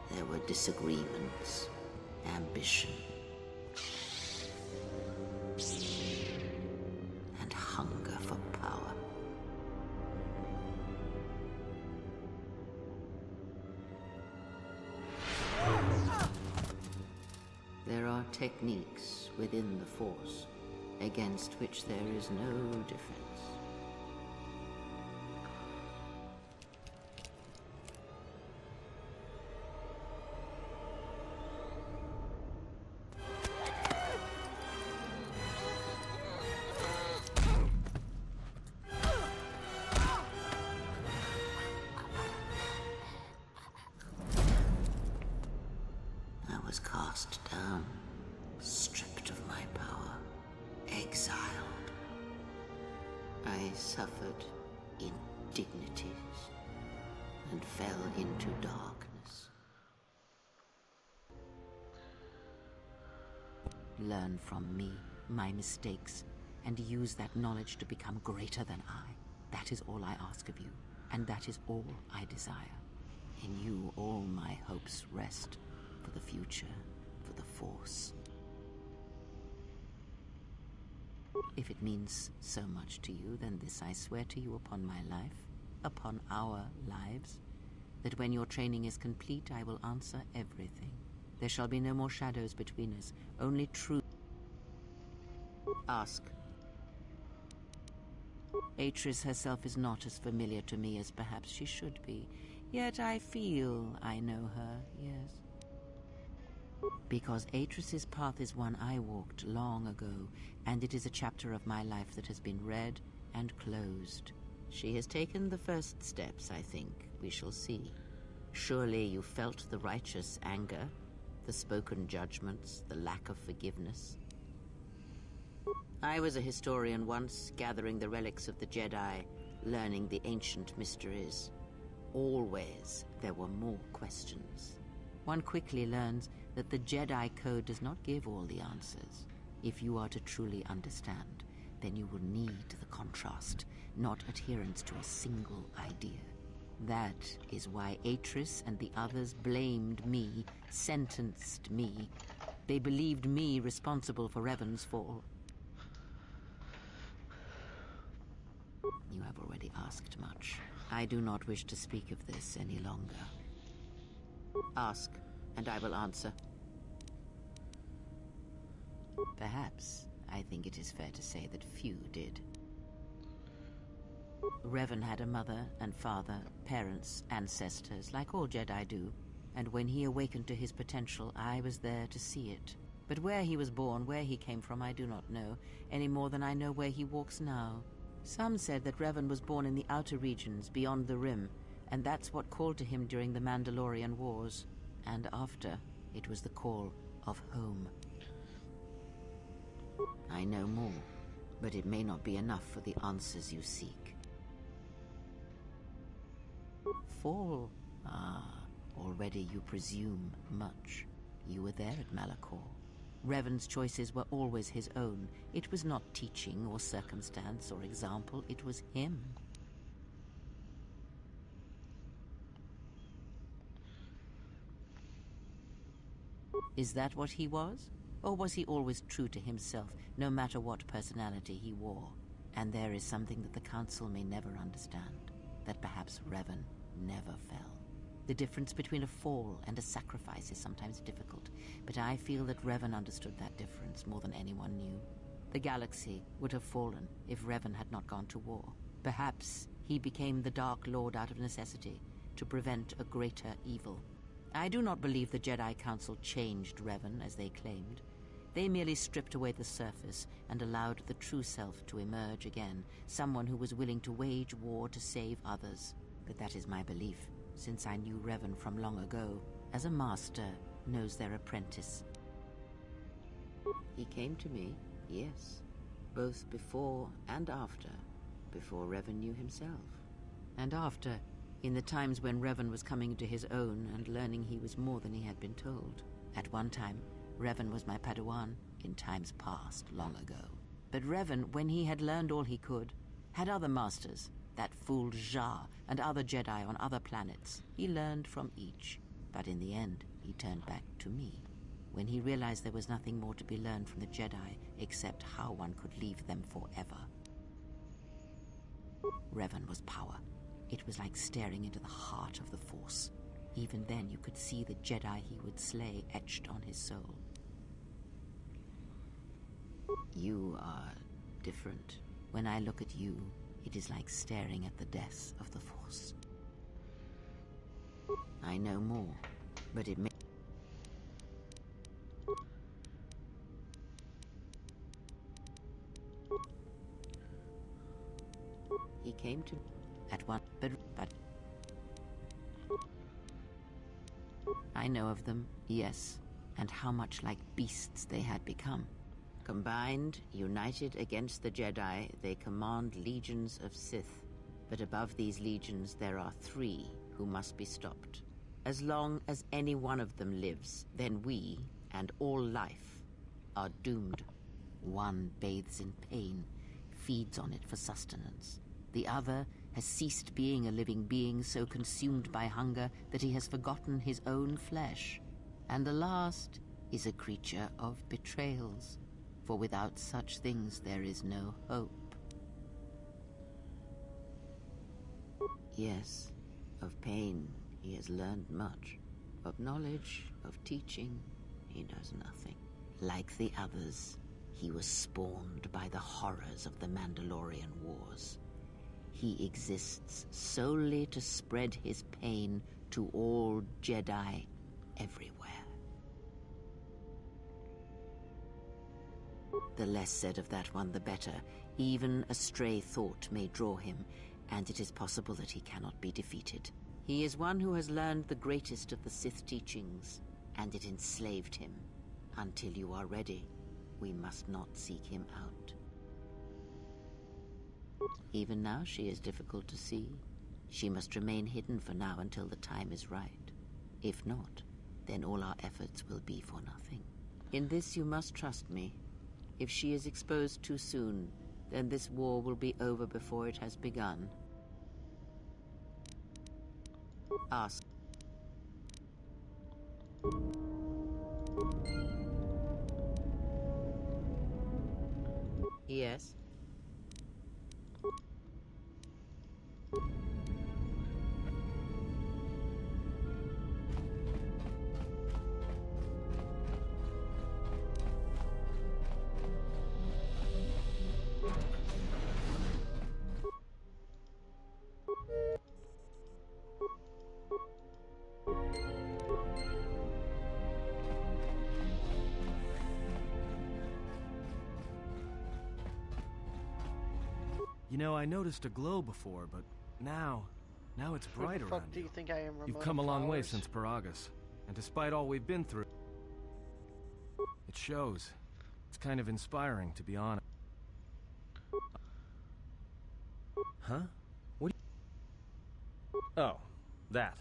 There were disagreements, ambition, and hunger for power. There are techniques within the Force against which there is no defense. Was cast down, stripped of my power, exiled. I suffered indignities and fell into darkness. Learn from me, my mistakes, and use that knowledge to become greater than I. That is all I ask of you, and that is all I desire. In you all my hopes rest. For the future, for the Force. If it means so much to you, then this I swear to you upon my life, upon our lives, that when your training is complete, I will answer everything. There shall be no more shadows between us, only truth. Ask. Atris herself is not as familiar to me as perhaps she should be, yet I feel I know her, yes. Because Atris's path is one I walked long ago, and it is a chapter of my life that has been read and closed. She has taken the first steps, I think. We shall see. Surely you felt the righteous anger, the spoken judgments, the lack of forgiveness. I was a historian once, gathering the relics of the Jedi, learning the ancient mysteries. Always there were more questions. One quickly learns that the Jedi Code does not give all the answers. If you are to truly understand, then you will need the contrast, not adherence to a single idea. That is why Atris and the others blamed me, sentenced me. They believed me responsible for Revan's fall. You have already asked much. I do not wish to speak of this any longer. Ask, and I will answer. Perhaps I think it is fair to say that few did. Revan had a mother and father, parents, ancestors, like all Jedi do. And when he awakened to his potential, I was there to see it. But where he was born, where he came from, I do not know, any more than I know where he walks now. Some said that Revan was born in the outer regions, beyond the Rim, and that's what called to him during the Mandalorian Wars. And after, it was the call of home. I know more, but it may not be enough for the answers you seek. Fall? Ah, already you presume much. You were there at Malachor. Revan's choices were always his own. It was not teaching or circumstance or example, it was him. Is that what he was? Or was he always true to himself, no matter what personality he wore? And there is something that the Council may never understand, that perhaps Revan never fell. The difference between a fall and a sacrifice is sometimes difficult, but I feel that Revan understood that difference more than anyone knew. The galaxy would have fallen if Revan had not gone to war. Perhaps he became the Dark Lord out of necessity, to prevent a greater evil. I do not believe the Jedi Council changed Revan, as they claimed. They merely stripped away the surface and allowed the true self to emerge again, someone who was willing to wage war to save others. But that is my belief, since I knew Revan from long ago, as a master knows their apprentice. He came to me, yes, both before and after, before Revan knew himself. And after, in the times when Revan was coming to his own and learning he was more than he had been told. At one time, Revan was my Padawan, in times past, long ago. But Revan, when he had learned all he could, had other masters, that fool Jar and other Jedi on other planets. He learned from each, but in the end, he turned back to me. When he realized there was nothing more to be learned from the Jedi except how one could leave them forever. Revan was power. It was like staring into the heart of the Force. Even then, you could see the Jedi he would slay etched on his soul. You are different. When I look at you, it is like staring at the death of the Force. I know more, but it may... He came to... at one... but... I know of them, yes, and how much like beasts they had become. Combined, united against the Jedi, they command legions of Sith. But above these legions, there are 3 who must be stopped. As long as any one of them lives, then we, and all life, are doomed. One bathes in pain, feeds on it for sustenance. The other has ceased being a living being, so consumed by hunger that he has forgotten his own flesh. And the last is a creature of betrayals. For without such things there is no hope. Yes, of pain he has learned much. Of knowledge, of teaching, he knows nothing. Like the others, he was spawned by the horrors of the Mandalorian Wars. He exists solely to spread his pain to all Jedi everywhere. The less said of that one, the better. Even a stray thought may draw him, and it is possible that he cannot be defeated. He is one who has learned the greatest of the Sith teachings, and it enslaved him. Until you are ready, we must not seek him out. Even now she is difficult to see. She must remain hidden for now until the time is right. If not, then all our efforts will be for nothing. In this you must trust me. If she is exposed too soon, then this war will be over before it has begun. Ask. Yes? You know, I noticed a glow before, but now it's brighter Who the around fuck do you. you think I am, Ramona You've come a long way Flowers? since Paragus, and despite all we've been through, it shows. It's kind of inspiring, to be honest. Huh? What? Oh, that.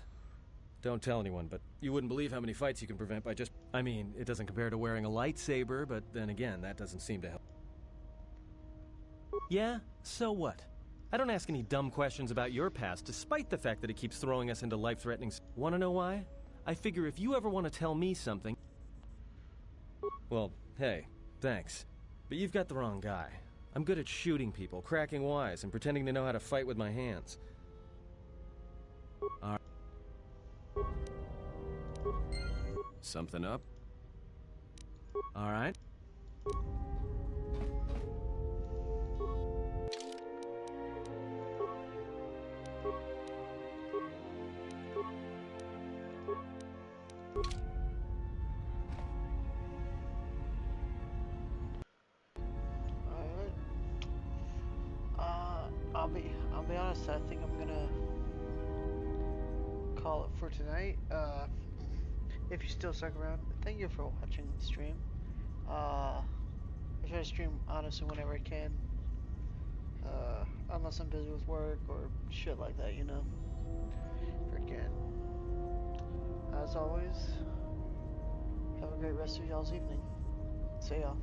Don't tell anyone, but you wouldn't believe how many fights you can prevent by just... I mean, it doesn't compare to wearing a lightsaber, but then again, that doesn't seem to help. Yeah? So what? I don't ask any dumb questions about your past, despite the fact that it keeps throwing us into life-threatening... Wanna know why? I figure if you ever want to tell me something... Well, hey, thanks. But you've got the wrong guy. I'm good at shooting people, cracking wise, and pretending to know how to fight with my hands. Something up? Alright. I'll be honest, I think I'm gonna call it for tonight. If you still stuck around, thank you for watching the stream. I try to stream honestly whenever I can. Unless I'm busy with work or shit like that, you know. Freaking. As always, have a great rest of y'all's evening. See y'all.